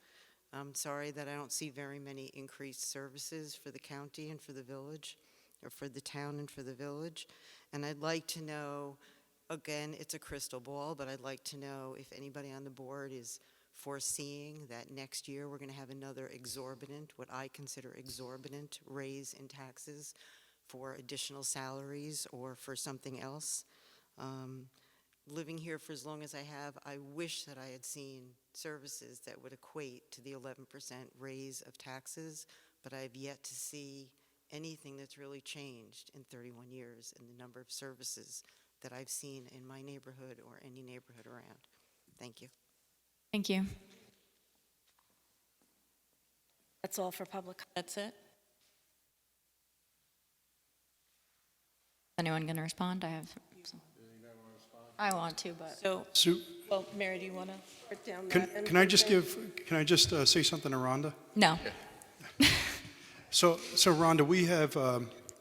[SPEAKER 10] I'm sorry that I don't see very many increased services for the county and for the village, or for the town and for the village. And I'd like to know, again, it's a crystal ball, but I'd like to know if anybody on the board is foreseeing that next year we're going to have another exorbitant, what I consider exorbitant, raise in taxes for additional salaries or for something else. Living here for as long as I have, I wish that I had seen services that would equate to the 11% raise of taxes, but I've yet to see anything that's really changed in 31 years in the number of services that I've seen in my neighborhood or any neighborhood around. Thank you.
[SPEAKER 5] Thank you.
[SPEAKER 4] That's all for public.
[SPEAKER 7] That's it?
[SPEAKER 5] Anyone going to respond? I want to, but.
[SPEAKER 7] So,
[SPEAKER 8] Sue,
[SPEAKER 7] well, Mary, do you want to?
[SPEAKER 3] Put down
[SPEAKER 8] can
[SPEAKER 3] that and
[SPEAKER 8] can I just
[SPEAKER 3] present-
[SPEAKER 8] can I just say something to Rhonda?
[SPEAKER 5] No.
[SPEAKER 8] So Rhonda, we have,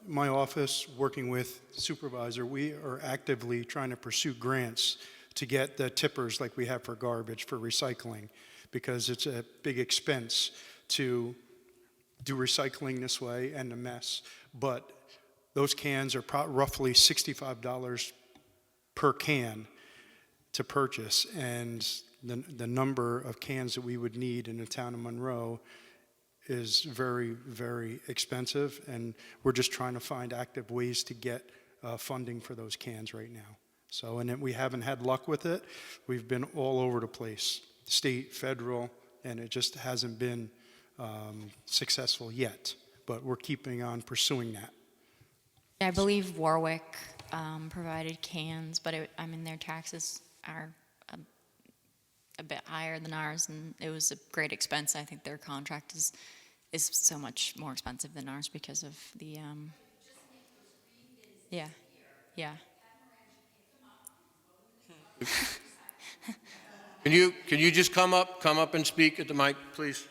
[SPEAKER 8] my office, working with supervisor, we are actively trying to pursue grants to get the tippers like we have for garbage, for recycling, because it's a big expense to do recycling this way and a mess. But those cans are roughly $65 per can to purchase, and the number of cans that we would need in the town of Monroe is very, very expensive, and we're just trying to find active ways to get funding for those cans right now. So, and we haven't had luck with it. We've been all over the place, state, federal, and it just hasn't been successful yet. But we're keeping on pursuing that.
[SPEAKER 5] I believe Warwick provided cans, but their taxes are a bit higher than ours, and it was a great expense. I think their contract is so much more expensive than ours because of the yeah.
[SPEAKER 1] Can you just come up and speak at the mic, please?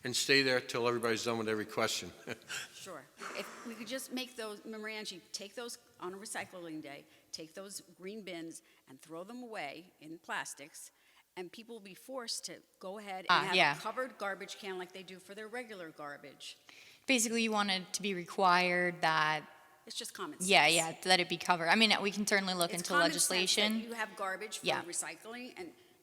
[SPEAKER 1] And stay there till everybody's done with every question.
[SPEAKER 9] Sure. If we could just make those, Marangi, take those on a recycling day, take those green bins and throw them away in plastics, and people will be forced to go ahead and have
[SPEAKER 5] yeah.
[SPEAKER 9] a covered garbage can like they do for their regular garbage.
[SPEAKER 5] Basically, you wanted to be required that
[SPEAKER 9] It's just common sense.
[SPEAKER 5] yeah, that it be covered. I mean, we can certainly look
[SPEAKER 9] It's
[SPEAKER 5] into
[SPEAKER 9] common sense that
[SPEAKER 5] legislation.
[SPEAKER 9] you have garbage for
[SPEAKER 5] Yeah.
[SPEAKER 9] recycling,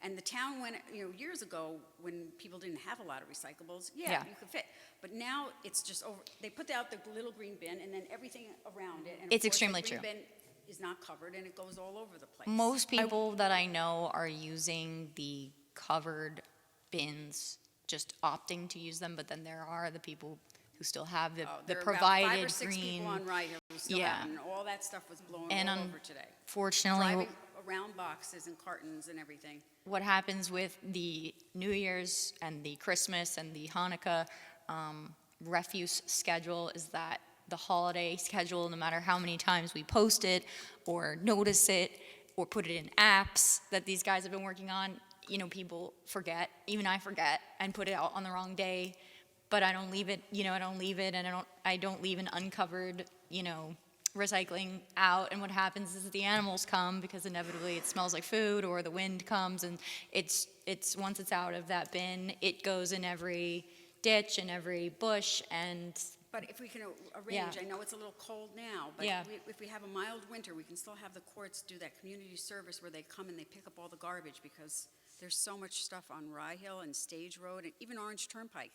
[SPEAKER 9] and the town went, years ago, when people didn't have a lot of recyclables,
[SPEAKER 5] Yeah.
[SPEAKER 9] you could fit. But now it's just over, they put out the little green bin and then everything around it. And of
[SPEAKER 5] It's
[SPEAKER 9] course,
[SPEAKER 5] extremely
[SPEAKER 9] the green
[SPEAKER 5] true.
[SPEAKER 9] bin is not covered and it goes all over the place.
[SPEAKER 5] Most people that I know are using the covered bins, just opting to use them, but then there are the people who still have the
[SPEAKER 9] There are about
[SPEAKER 5] provided
[SPEAKER 9] 5 or 6
[SPEAKER 5] green.
[SPEAKER 9] people on Rye Hill who still
[SPEAKER 5] Yeah.
[SPEAKER 9] have, and all that stuff was blown
[SPEAKER 5] And
[SPEAKER 9] all over today.
[SPEAKER 5] Unfortunately,
[SPEAKER 9] Driving around boxes and cartons and everything.
[SPEAKER 5] what happens with the New Year's and the Christmas and the Hanukkah refuse schedule is that the holiday schedule, no matter how many times we post it or notice it or put it in apps that these guys have been working on, people forget, even I forget, and put it out on the wrong day. But I don't leave it, and I don't leave an uncovered, recycling out. And what happens is the animals come because inevitably it smells like food, or the wind comes, and it's once it's out of that bin, it goes in every ditch and every bush, and
[SPEAKER 9] But if we can arrange,
[SPEAKER 5] Yeah.
[SPEAKER 9] I know it's a little cold now, but
[SPEAKER 5] Yeah.
[SPEAKER 9] if we have a mild winter, we can still have the courts do that community service where they come and they pick up all the garbage, because there's so much stuff on Rye Hill and Stage Road and even Orange Turnpike.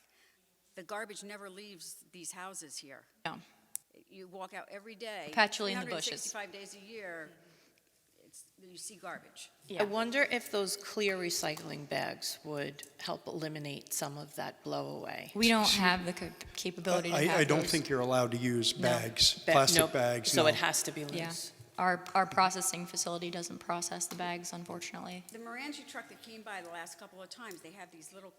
[SPEAKER 9] The garbage never leaves these houses here.
[SPEAKER 5] No.
[SPEAKER 9] You walk out every day.
[SPEAKER 5] Perpetually in the bushes.
[SPEAKER 9] 365 days a year, you see garbage.
[SPEAKER 5] Yeah.
[SPEAKER 7] I wonder if those clear recycling bags would help eliminate some of that blow away.
[SPEAKER 5] We don't have the capability to have
[SPEAKER 8] I don't
[SPEAKER 5] those.
[SPEAKER 8] think you're allowed to use bags,
[SPEAKER 7] Nope,
[SPEAKER 8] plastic bags.
[SPEAKER 7] So
[SPEAKER 8] no.
[SPEAKER 7] it has to be
[SPEAKER 5] Yeah.
[SPEAKER 7] loose.
[SPEAKER 5] Our processing facility doesn't process the bags, unfortunately.
[SPEAKER 9] The Morangi truck that came by the last couple of times, they have these little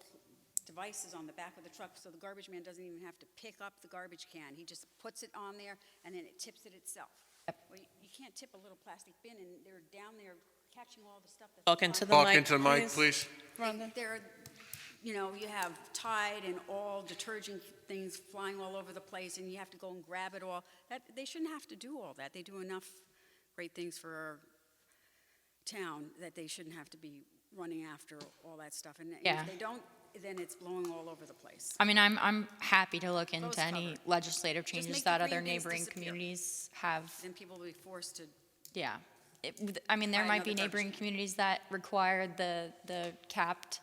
[SPEAKER 9] devices on the back of the truck, so the garbage man doesn't even have to pick up the garbage can. He just puts it on there, and then it tips it itself. Well, you can't tip a little plastic bin, and they're down there catching all the stuff that's.
[SPEAKER 7] Talk into the
[SPEAKER 1] Talk
[SPEAKER 7] mic,
[SPEAKER 1] into the mic, please.
[SPEAKER 9] They're, you have Tide and all detergent things flying all over the place, and you have to go and grab it all. They shouldn't have to do all that. They do enough great things for our town that they shouldn't have to be running after all that stuff. And
[SPEAKER 5] Yeah.
[SPEAKER 9] if they don't, then it's blowing all over the place.
[SPEAKER 5] I mean, I'm happy to look into
[SPEAKER 9] Those
[SPEAKER 5] any
[SPEAKER 9] covered.
[SPEAKER 5] legislative
[SPEAKER 9] Just
[SPEAKER 5] changes
[SPEAKER 9] make
[SPEAKER 5] that
[SPEAKER 9] the
[SPEAKER 5] other
[SPEAKER 9] green bins
[SPEAKER 5] neighboring
[SPEAKER 9] disappear.
[SPEAKER 5] communities have.
[SPEAKER 9] Then people will be forced to.
[SPEAKER 5] Yeah. I mean, there
[SPEAKER 9] Buy
[SPEAKER 5] might be
[SPEAKER 9] another
[SPEAKER 5] neighboring
[SPEAKER 9] garbage.
[SPEAKER 5] communities that require the capped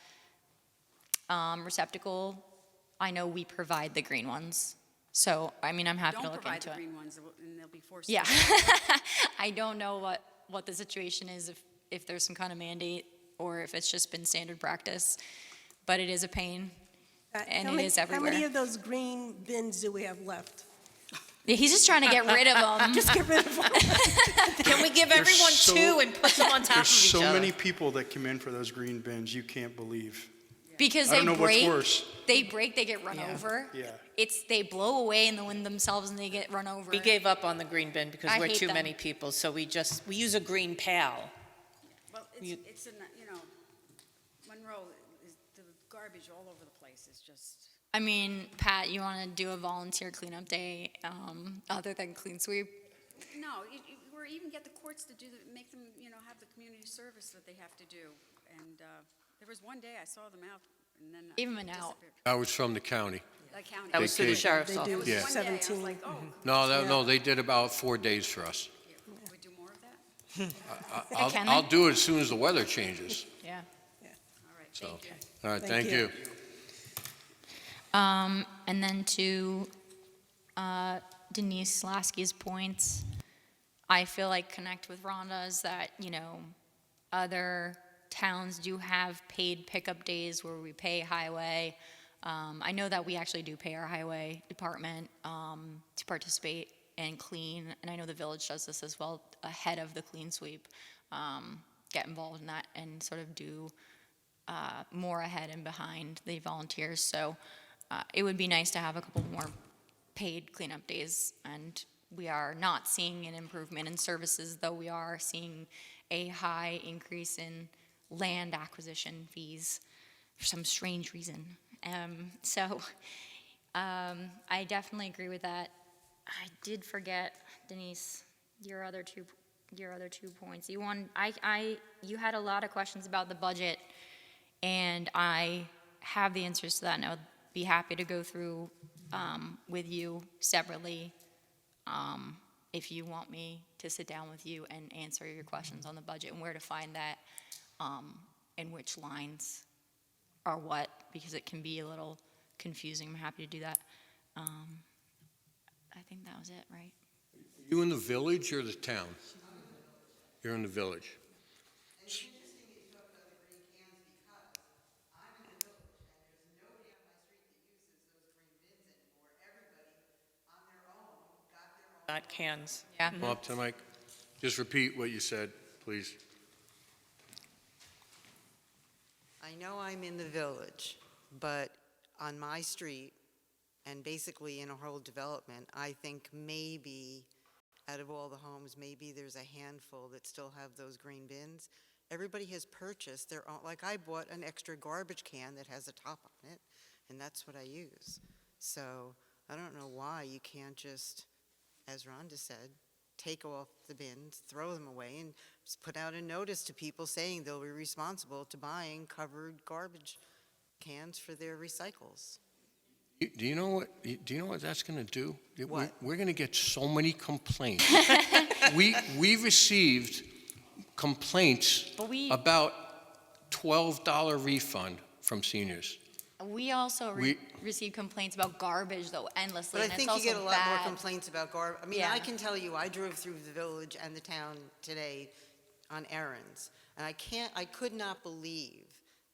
[SPEAKER 5] receptacle. I know we provide the green ones. So, I mean, I'm happy to
[SPEAKER 9] Don't
[SPEAKER 5] look
[SPEAKER 9] provide
[SPEAKER 5] into
[SPEAKER 9] the
[SPEAKER 5] it.
[SPEAKER 9] green ones, and they'll be forced.
[SPEAKER 5] Yeah.
[SPEAKER 9] To.
[SPEAKER 5] I don't know what the situation is if there's some kind of mandate or if it's just been standard practice, but it is a pain, and
[SPEAKER 3] How
[SPEAKER 5] it
[SPEAKER 3] many-
[SPEAKER 5] is
[SPEAKER 3] How many
[SPEAKER 5] everywhere.
[SPEAKER 3] of those green bins do we have left?
[SPEAKER 5] Yeah, he's just trying to get rid of them.
[SPEAKER 3] Just get rid of them.
[SPEAKER 7] Can we give everyone
[SPEAKER 8] so-
[SPEAKER 7] two and put them on top of
[SPEAKER 8] There's
[SPEAKER 7] each
[SPEAKER 8] so
[SPEAKER 7] other?
[SPEAKER 8] many people that come in for those green bins, you can't believe.
[SPEAKER 5] Because
[SPEAKER 8] I
[SPEAKER 5] they
[SPEAKER 8] don't know what's
[SPEAKER 5] break,
[SPEAKER 8] worse.
[SPEAKER 5] they get run
[SPEAKER 7] Yeah.
[SPEAKER 5] over.
[SPEAKER 8] Yeah.
[SPEAKER 5] They blow away in the wind themselves and they get run over.
[SPEAKER 7] We gave up on the green bin because
[SPEAKER 5] I
[SPEAKER 7] we're
[SPEAKER 5] hate
[SPEAKER 7] too
[SPEAKER 5] them.
[SPEAKER 7] many people, so we use a green pal.
[SPEAKER 9] Well,
[SPEAKER 7] You-
[SPEAKER 9] it's, you know, Monroe, the garbage all over the place is just,
[SPEAKER 5] I mean, Pat, you want to do a volunteer cleanup day other than clean sweep?
[SPEAKER 9] no, or even get the courts to make them, have the community service that they have to do. And there was one day I saw them out and then.
[SPEAKER 5] Even been out.
[SPEAKER 9] disappeared.
[SPEAKER 1] I was from the county.
[SPEAKER 9] The county.
[SPEAKER 7] That was to the
[SPEAKER 1] Vacation.
[SPEAKER 7] sheriff's
[SPEAKER 3] They do.
[SPEAKER 7] office.
[SPEAKER 1] Yeah.
[SPEAKER 9] One day I was
[SPEAKER 3] 17.
[SPEAKER 9] like, oh,
[SPEAKER 1] No, they did about 4 days for us.
[SPEAKER 9] can we do more of that?
[SPEAKER 5] Can
[SPEAKER 1] I'll
[SPEAKER 5] they?
[SPEAKER 1] do it as soon as the weather changes.
[SPEAKER 5] Yeah.
[SPEAKER 9] All right,
[SPEAKER 1] So,
[SPEAKER 9] thank you.
[SPEAKER 1] all right,
[SPEAKER 3] Thank
[SPEAKER 1] thank
[SPEAKER 3] you.
[SPEAKER 1] you.
[SPEAKER 5] And then to Denise Lasky's points, I feel like connect with Rhonda's that, other towns do have paid pickup days where we pay highway. I know that we actually do pay our highway department to participate and clean, and I know the village does this as well ahead of the clean sweep. Get involved in that and sort of do more ahead and behind the volunteers. So it would be nice to have a couple more paid cleanup days, and we are not seeing an improvement in services, though we are seeing a high increase in land acquisition fees for some strange reason. I definitely agree with that. I did forget, Denise, your other two points. You had a lot of questions about the budget, and I have the answers to that, and I would be happy to go through with you separately if you want me to sit down with you and answer your questions on the budget and where to find that and which lines are what, because it can be a little confusing. I'm happy to do that. I think that was it, right?
[SPEAKER 1] You in the village or the town? You're in the village.
[SPEAKER 10] And it's interesting that you talk about the green cans because I'm in the village and there's nobody on my street that uses those green bins anymore. Everybody on their own got their own.
[SPEAKER 7] Not cans.
[SPEAKER 5] Yeah.
[SPEAKER 1] Come up to the mic. Just repeat what you said, please.
[SPEAKER 10] I know I'm in the village, but on my street, and basically in a whole development, I think maybe out of all the homes, maybe there's a handful that still have those green bins. Everybody has purchased their own, like I bought an extra garbage can that has a top on it, and that's what I use. So I don't know why you can't just, as Rhonda said, take off the bins, throw them away, and just put out a notice to people saying they'll be responsible to buying covered garbage cans for their recycles.
[SPEAKER 1] Do you know what that's going to do?
[SPEAKER 10] What?
[SPEAKER 1] We're going to get so many complaints. we received complaints
[SPEAKER 5] But
[SPEAKER 1] about $12 refund from seniors.
[SPEAKER 5] We also receive complaints about garbage, though, endlessly,
[SPEAKER 10] But I
[SPEAKER 5] and
[SPEAKER 10] think
[SPEAKER 5] it's
[SPEAKER 10] you
[SPEAKER 5] also
[SPEAKER 10] get a lot more
[SPEAKER 5] bad.
[SPEAKER 10] complaints about garbage. I mean,
[SPEAKER 5] Yeah.
[SPEAKER 10] I can tell you, I drove through the village and the town today on errands, and I could not believe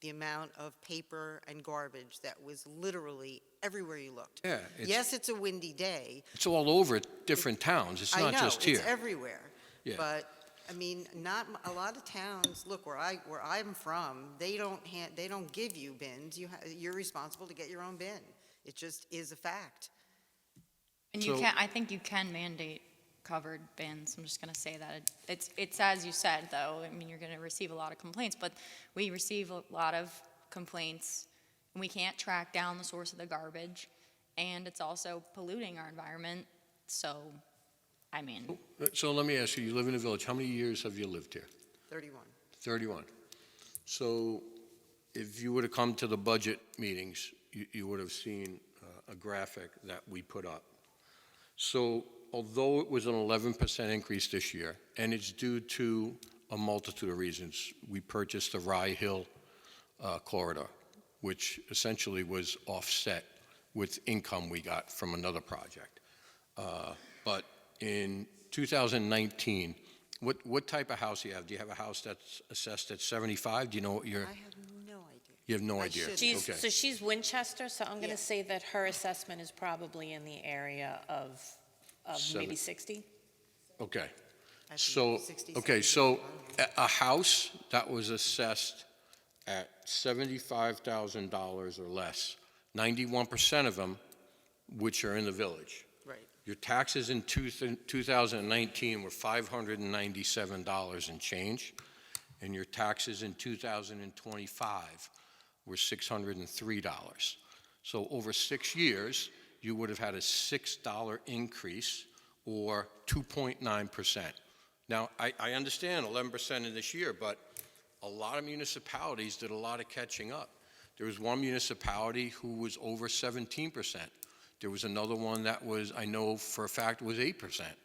[SPEAKER 10] the amount of paper and garbage that was literally everywhere you looked.
[SPEAKER 1] Yeah,
[SPEAKER 10] Yes, it's a windy day.
[SPEAKER 1] it's all over different towns. It's
[SPEAKER 10] I
[SPEAKER 1] not
[SPEAKER 10] know,
[SPEAKER 1] just here.
[SPEAKER 10] it's everywhere.
[SPEAKER 1] Yeah.
[SPEAKER 10] But, I mean, not, a lot of towns, look, where I'm from, they don't give you bins. You're responsible to get your own bin. It just is a fact.
[SPEAKER 5] And
[SPEAKER 1] So-
[SPEAKER 5] I think you can mandate covered bins. I'm just going to say that. It's as you said, though. I mean, you're going to receive a lot of complaints, but we receive a lot of complaints, and we can't track down the source of the garbage, and it's also polluting our environment. So, I mean,
[SPEAKER 1] So let me ask you, you live in the village. How many years have you lived here?
[SPEAKER 10] 31.
[SPEAKER 1] 31. So if you would have come to the budget meetings, you would have seen a graphic that we put up. So although it was an 11% increase this year, and it's due to a multitude of reasons, we purchased the Rye Hill corridor, which essentially was offset with income we got from another project. But in 2019, What type of house do you have? Do you have a house that's assessed at 75? Do you know what
[SPEAKER 10] I have no idea.
[SPEAKER 1] you have no
[SPEAKER 10] I
[SPEAKER 1] idea?
[SPEAKER 10] should.
[SPEAKER 1] Okay.
[SPEAKER 7] So she's Winchester, so I'm going
[SPEAKER 10] Yeah.
[SPEAKER 7] to say that her assessment is probably in the area of maybe 60?
[SPEAKER 1] Okay.
[SPEAKER 10] I think
[SPEAKER 1] So,
[SPEAKER 10] 60,
[SPEAKER 1] okay,
[SPEAKER 10] 70,
[SPEAKER 1] so
[SPEAKER 10] I don't know.
[SPEAKER 1] a house that was assessed at $75,000 or less, 91% of them, which are in the village.
[SPEAKER 10] Right.
[SPEAKER 1] Your taxes in 2019 were $597 and change, and your taxes in 2025 were $603. So over 6 years, you would have had a $6 increase, or 2.9%. Now, I understand 11% in this year, but a lot of municipalities did a lot of catching up. There was one municipality who was over 17%. There was another one that was, I know for a fact, was 8%.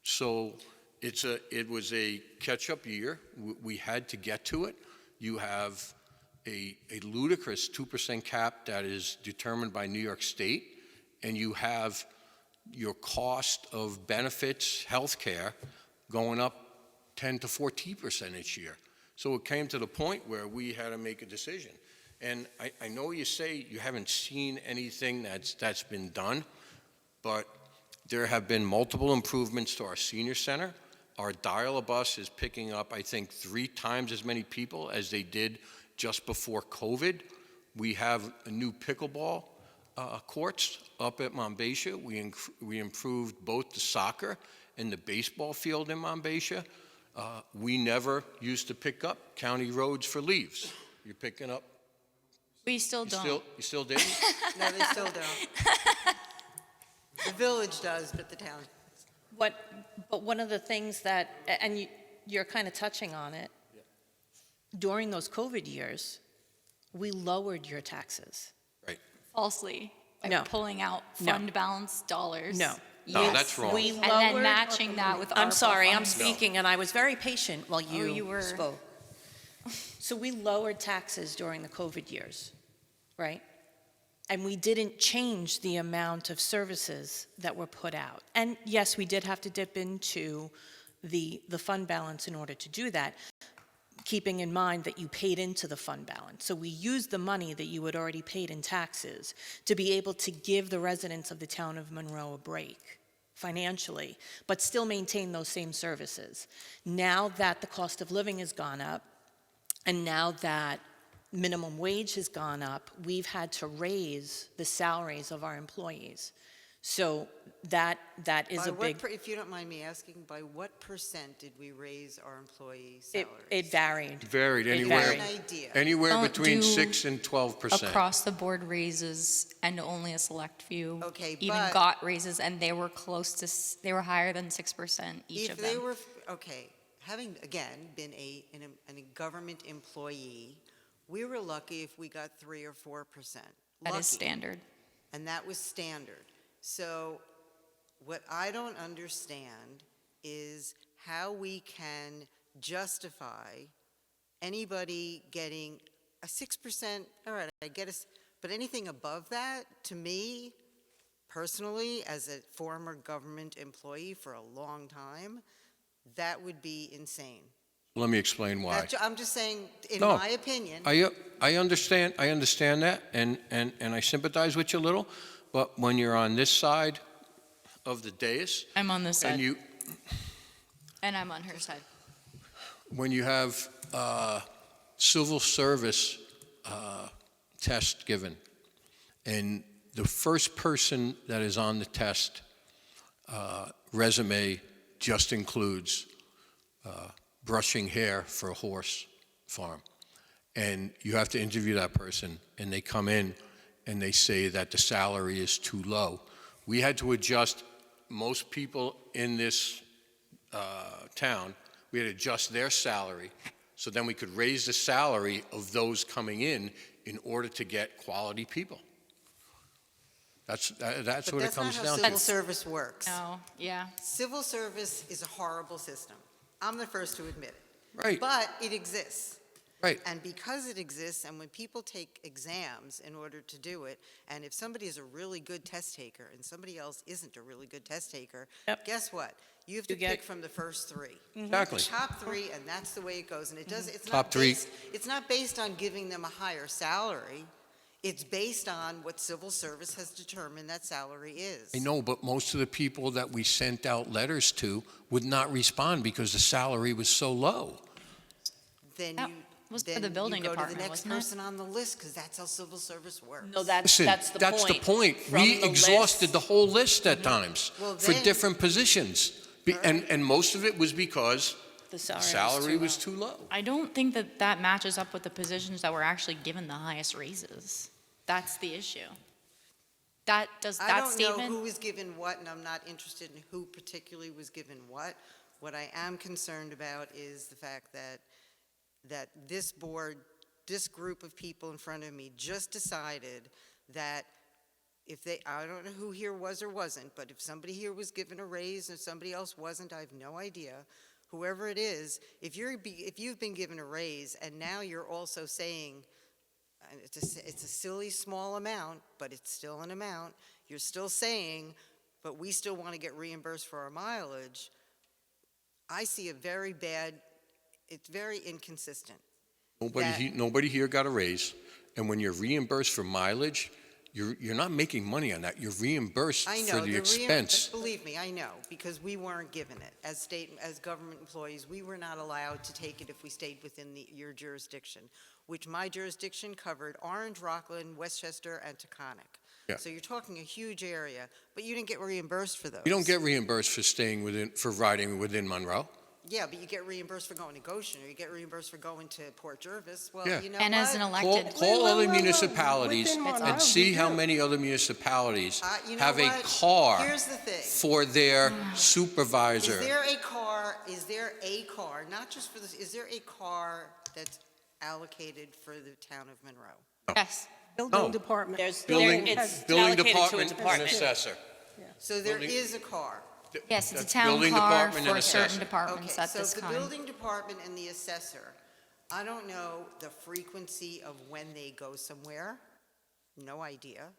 [SPEAKER 1] So it was a catch-up year. We had to get to it. You have a ludicrous 2% cap that is determined by New York State, and you have your cost of benefits, health care, going up 10 to 14% each year. So it came to the point where we had to make a decision. And I know you say you haven't seen anything that's been done, but there have been multiple improvements to our senior center. Our dial-a-bus is picking up, I think, 3 times as many people as they did just before COVID. We have a new pickleball courts up at Monbassia. We improved both the soccer and the baseball field in Monbassia. We never used to pick up county roads for leaves. You're picking up?
[SPEAKER 5] We still don't.
[SPEAKER 1] You still didn't?
[SPEAKER 10] No, they still don't. The village does, but the town.
[SPEAKER 7] But one of the things that, and you're kind of touching on it, during those COVID years, we lowered your taxes.
[SPEAKER 5] Falsely, by
[SPEAKER 7] No.
[SPEAKER 5] pulling out
[SPEAKER 7] No.
[SPEAKER 5] fund balance dollars.
[SPEAKER 7] No.
[SPEAKER 1] No,
[SPEAKER 5] Yes.
[SPEAKER 1] that's wrong.
[SPEAKER 7] We
[SPEAKER 5] And
[SPEAKER 7] lowered.
[SPEAKER 5] then matching that with
[SPEAKER 7] I'm
[SPEAKER 5] ARPA
[SPEAKER 7] sorry, I'm
[SPEAKER 5] funds.
[SPEAKER 7] speaking, and I was very patient while
[SPEAKER 5] you
[SPEAKER 7] you
[SPEAKER 5] were.
[SPEAKER 7] spoke. So we lowered taxes during the COVID years, right? And we didn't change the amount of services that were put out. And yes, we did have to dip into the fund balance in order to do that, keeping in mind that you paid into the fund balance. So we used the money that you had already paid in taxes to be able to give the residents of the town of Monroe a break financially, but still maintain those same services. Now that the cost of living has gone up, and now that minimum wage has gone up, we've had to raise the salaries of our employees. So that is
[SPEAKER 10] By
[SPEAKER 7] a big.
[SPEAKER 10] if you don't mind me asking, by what % did we raise our employee
[SPEAKER 7] It
[SPEAKER 10] salaries?
[SPEAKER 7] varied.
[SPEAKER 1] Varied
[SPEAKER 7] It
[SPEAKER 1] anywhere,
[SPEAKER 7] varied.
[SPEAKER 10] An idea.
[SPEAKER 1] anywhere
[SPEAKER 5] Don't
[SPEAKER 1] between
[SPEAKER 5] do
[SPEAKER 1] 6 and 12%.
[SPEAKER 5] Across the board raises, and only a select few
[SPEAKER 10] Okay,
[SPEAKER 5] even
[SPEAKER 10] but-
[SPEAKER 5] got raises, and they were close to, they were higher than 6% each of
[SPEAKER 10] If they
[SPEAKER 5] them.
[SPEAKER 10] were, okay, having, again, been a government employee, we were lucky if we got 3 or 4%.
[SPEAKER 5] That
[SPEAKER 10] Lucky.
[SPEAKER 5] is standard.
[SPEAKER 10] And that was standard. So what I don't understand is how we can justify anybody getting a 6%, all right, I get it, but anything above that, to me, personally, as a former government employee for a long time, that would be insane.
[SPEAKER 1] Let me explain why.
[SPEAKER 10] I'm just saying, in
[SPEAKER 1] No.
[SPEAKER 10] my opinion.
[SPEAKER 1] I understand that, and I sympathize with you a little, but when you're on this side of the dais,
[SPEAKER 5] I'm on this
[SPEAKER 1] and
[SPEAKER 5] side,
[SPEAKER 1] you,
[SPEAKER 5] and I'm on her side.
[SPEAKER 1] when you have civil service test given, and the first person that is on the test resume just includes brushing hair for a horse farm, and you have to interview that person, and they come in and they say that the salary is too low. We had to adjust most people in this town, we had to adjust their salary, so then we could raise the salary of those coming in order to get quality people. That's
[SPEAKER 10] But
[SPEAKER 1] what it
[SPEAKER 10] that's not
[SPEAKER 1] comes
[SPEAKER 10] how
[SPEAKER 1] down
[SPEAKER 10] civil
[SPEAKER 1] to.
[SPEAKER 10] service works.
[SPEAKER 5] No, yeah.
[SPEAKER 10] Civil service is a horrible system. I'm the first to admit it.
[SPEAKER 1] Right.
[SPEAKER 10] But it exists.
[SPEAKER 1] Right.
[SPEAKER 10] And because it exists, and when people take exams in order to do it, and if somebody is a really good test taker and somebody else isn't a really good test taker,
[SPEAKER 7] Yep.
[SPEAKER 10] guess what? You have to
[SPEAKER 7] You get-
[SPEAKER 10] pick from the first three.
[SPEAKER 1] Exactly.
[SPEAKER 10] Top three, and that's the way it goes. And it does, it's
[SPEAKER 1] Top
[SPEAKER 10] not
[SPEAKER 1] three.
[SPEAKER 10] based, it's not based on giving them a higher salary. It's based on what civil service has determined that salary is.
[SPEAKER 1] I know, but most of the people that we sent out letters to would not respond because the salary was so low.
[SPEAKER 10] Then
[SPEAKER 5] That
[SPEAKER 10] you,
[SPEAKER 5] was for
[SPEAKER 10] then
[SPEAKER 5] the building
[SPEAKER 10] you go to the
[SPEAKER 5] department,
[SPEAKER 10] next
[SPEAKER 5] wasn't it?
[SPEAKER 10] person on the list, because that's how civil service works.
[SPEAKER 7] No, that's
[SPEAKER 1] Listen,
[SPEAKER 7] the point. From
[SPEAKER 1] We
[SPEAKER 7] the
[SPEAKER 1] exhausted
[SPEAKER 7] list-
[SPEAKER 1] the whole list at times
[SPEAKER 10] Well,
[SPEAKER 1] for
[SPEAKER 10] then-
[SPEAKER 1] different positions. And most of it was because
[SPEAKER 7] The
[SPEAKER 1] the
[SPEAKER 7] salary
[SPEAKER 1] salary was
[SPEAKER 7] low.
[SPEAKER 1] too low.
[SPEAKER 5] I don't think that that matches up with the positions that were actually given the highest raises. That's the issue. That does
[SPEAKER 10] I
[SPEAKER 5] that
[SPEAKER 10] don't know
[SPEAKER 5] statement.
[SPEAKER 10] who was given what, and I'm not interested in who particularly was given what. What I am concerned about is the fact that this board, this group of people in front of me just decided that if they, I don't know who here was or wasn't, but if somebody here was given a raise and somebody else wasn't, I have no idea. Whoever it is, if you've been given a raise and now you're also saying, and it's a silly small amount, but it's still an amount, you're still saying, but we still want to get reimbursed for our mileage, I see a very bad, it's very inconsistent.
[SPEAKER 1] Nobody here got a raise, and when you're reimbursed for mileage, you're not making money on that. You're reimbursed
[SPEAKER 10] I know.
[SPEAKER 1] for the expense.
[SPEAKER 10] Believe me, I know, because we weren't given it. As government employees, we were not allowed to take it if we stayed within your jurisdiction, which my jurisdiction covered Orange, Rockland, Westchester, and Taconic.
[SPEAKER 1] Yeah.
[SPEAKER 10] So you're talking a huge area, but you didn't get reimbursed for those.
[SPEAKER 1] You don't get reimbursed for riding within Monroe.
[SPEAKER 10] Yeah, but you get reimbursed for going to Goshen, or you get reimbursed for going to Port Jervis. Well,
[SPEAKER 1] Yeah.
[SPEAKER 10] you know
[SPEAKER 5] And
[SPEAKER 10] what?
[SPEAKER 5] as an
[SPEAKER 1] Call,
[SPEAKER 5] elected,
[SPEAKER 1] call
[SPEAKER 3] Wait,
[SPEAKER 1] other
[SPEAKER 3] wait, wait,
[SPEAKER 1] municipalities
[SPEAKER 3] within Monroe,
[SPEAKER 1] and see
[SPEAKER 3] we
[SPEAKER 1] how
[SPEAKER 3] do.
[SPEAKER 1] many other municipalities
[SPEAKER 10] You know
[SPEAKER 1] have a
[SPEAKER 10] what?
[SPEAKER 1] car
[SPEAKER 10] Here's the thing.
[SPEAKER 1] for their supervisor.
[SPEAKER 10] Is there a car, not just for this, is there a car that's allocated for the town of Monroe?
[SPEAKER 5] yes.
[SPEAKER 3] Building
[SPEAKER 1] No.
[SPEAKER 3] department.
[SPEAKER 1] Building,
[SPEAKER 7] It's
[SPEAKER 1] building
[SPEAKER 7] allocated to a
[SPEAKER 1] department and
[SPEAKER 7] department.
[SPEAKER 1] assessor.
[SPEAKER 10] So there
[SPEAKER 1] Building-
[SPEAKER 10] is a car.
[SPEAKER 5] Yes, it's a
[SPEAKER 1] That's
[SPEAKER 5] town
[SPEAKER 1] building
[SPEAKER 5] car
[SPEAKER 1] department
[SPEAKER 5] for
[SPEAKER 1] and
[SPEAKER 5] certain
[SPEAKER 1] assessor.
[SPEAKER 5] departments
[SPEAKER 10] Okay,
[SPEAKER 5] at this
[SPEAKER 10] so the
[SPEAKER 5] time.
[SPEAKER 10] building department and the assessor, I don't know the frequency of when they go somewhere, no idea.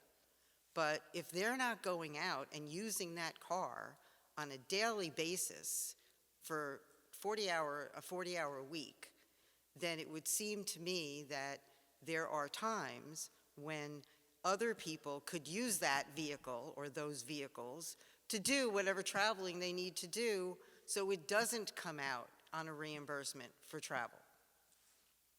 [SPEAKER 10] But if they're not going out and using that car on a daily basis for a 40-hour week, then it would seem to me that there are times when other people could use that vehicle or those vehicles to do whatever traveling they need to do, so it doesn't come out on a reimbursement for travel.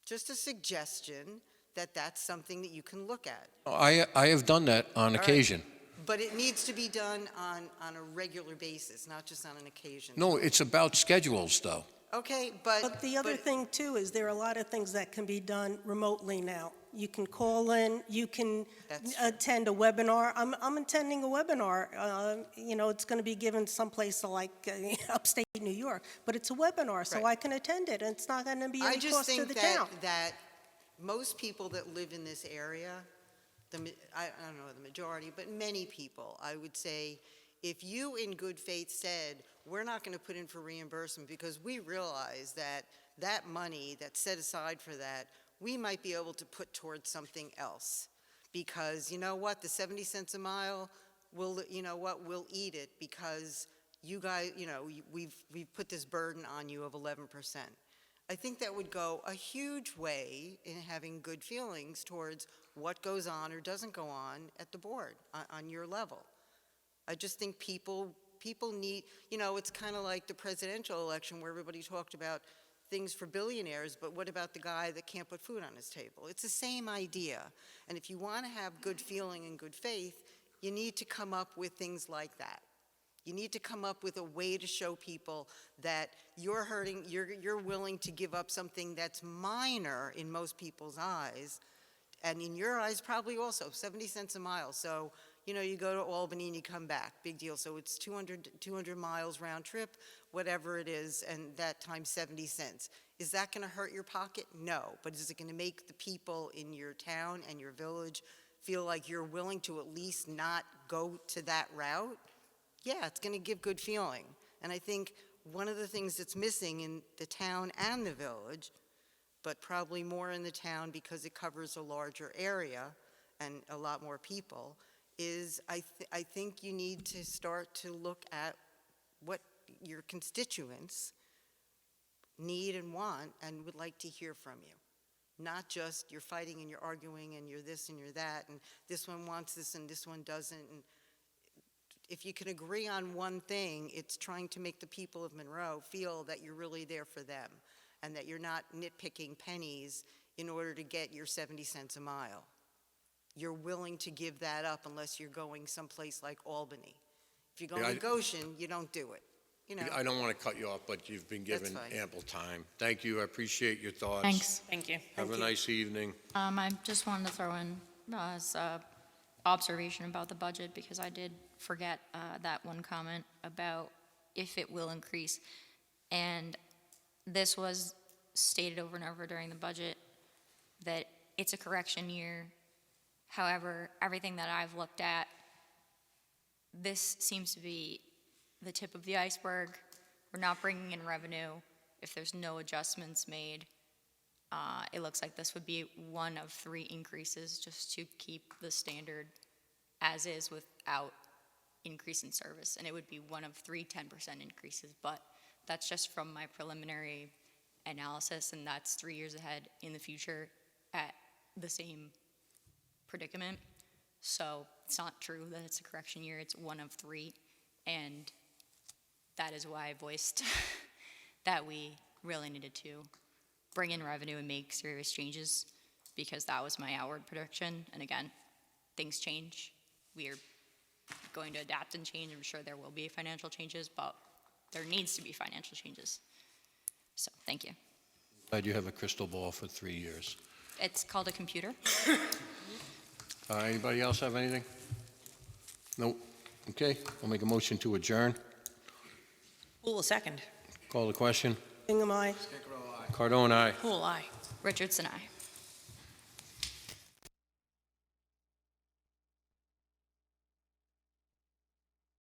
[SPEAKER 10] Just a suggestion that that's something that you can look at.
[SPEAKER 1] I have done that on
[SPEAKER 10] right.
[SPEAKER 1] occasion.
[SPEAKER 10] But it needs to be done on a regular basis, not just on an occasion.
[SPEAKER 1] No, it's about schedules, though.
[SPEAKER 10] Okay, but...
[SPEAKER 3] But the other thing, too, is there are a lot of things that can be done remotely now. You can call in, you can
[SPEAKER 10] That's true.
[SPEAKER 3] attend a webinar. I'm attending a webinar. It's going to be given someplace like upstate New York, but it's a webinar, so
[SPEAKER 10] Right.
[SPEAKER 3] I can attend it, and it's not going to be
[SPEAKER 10] I
[SPEAKER 3] any
[SPEAKER 10] just
[SPEAKER 3] cost to
[SPEAKER 10] think
[SPEAKER 3] the
[SPEAKER 10] that,
[SPEAKER 3] town.
[SPEAKER 10] that most people that live in this area, I don't know the majority, but many people, I would say, if you in good faith said, we're not going to put in for reimbursement because we realize that that money that's set aside for that, we might be able to put towards something else. Because you know what, the 70 cents a mile, we'll eat it because you guys, we've put this burden on you of 11%. I think that would go a huge way in having good feelings towards what goes on or doesn't go on at the board, on your level. I just think people need, it's kind of like the presidential election where everybody talked about things for billionaires, but what about the guy that can't put food on his table? It's the same idea. And if you want to have good feeling and good faith, you need to come up with things like that. You need to come up with a way to show people that you're willing to give up something that's minor in most people's eyes, and in your eyes probably also, 70 cents a mile. So, you go to Albany and you come back, big deal. So it's 200 miles round trip, whatever it is, and that times 70 cents. Is that going to hurt your pocket? No. But is it going to make the people in your town and your village feel like you're willing to at least not go to that route? Yeah, it's going to give good feeling. And I think one of the things that's missing in the town and the village, but probably more in the town because it covers a larger area and a lot more people, is I think you need to start to look at what your constituents need and want and would like to hear from you. Not just you're fighting and you're arguing and you're this and you're that, and this one wants this and this one doesn't. And if you can agree on one thing, it's trying to make the people of Monroe feel that you're really there for them and that you're not nitpicking pennies in order to get your 70 cents a mile. You're willing to give that up unless you're going someplace like Albany. If you're going to Goshen, you don't do it. You know.
[SPEAKER 1] I don't want to cut you off, but you've been
[SPEAKER 10] That's
[SPEAKER 1] given
[SPEAKER 10] fine.
[SPEAKER 1] ample time. Thank you, I appreciate your thoughts.
[SPEAKER 5] Thanks.
[SPEAKER 7] Thank you.
[SPEAKER 1] Have a nice evening.
[SPEAKER 5] I just wanted to throw in as a observation about the budget, because I did forget that one comment about if it will increase. And this was stated over and over during the budget, that it's a correction year. However, everything that I've looked at, this seems to be the tip of the iceberg. We're not bringing in revenue if there's no adjustments made. It looks like this would be one of 3 increases just to keep the standard as is without increase in service. And it would be one of 3 10% increases, but that's just from my preliminary analysis, and that's 3 years ahead in the future at the same predicament. So it's not true that it's a correction year, it's one of 3, and that is why I voiced that we really needed to bring in revenue and make serious changes, because that was my outward prediction. And again, things change. We are going to adapt and change. I'm sure there will be financial changes, but there needs to be financial changes. So, thank you.
[SPEAKER 1] Glad you have a crystal ball for 3 years.
[SPEAKER 5] It's called a computer.
[SPEAKER 1] Anybody else have anything? Nope. Okay, I'll make a motion to adjourn.
[SPEAKER 7] Who will second?
[SPEAKER 1] Call the question.
[SPEAKER 3] Bingham, aye.
[SPEAKER 1] Cardone, aye.
[SPEAKER 7] Who will I?
[SPEAKER 5] Richardson, aye.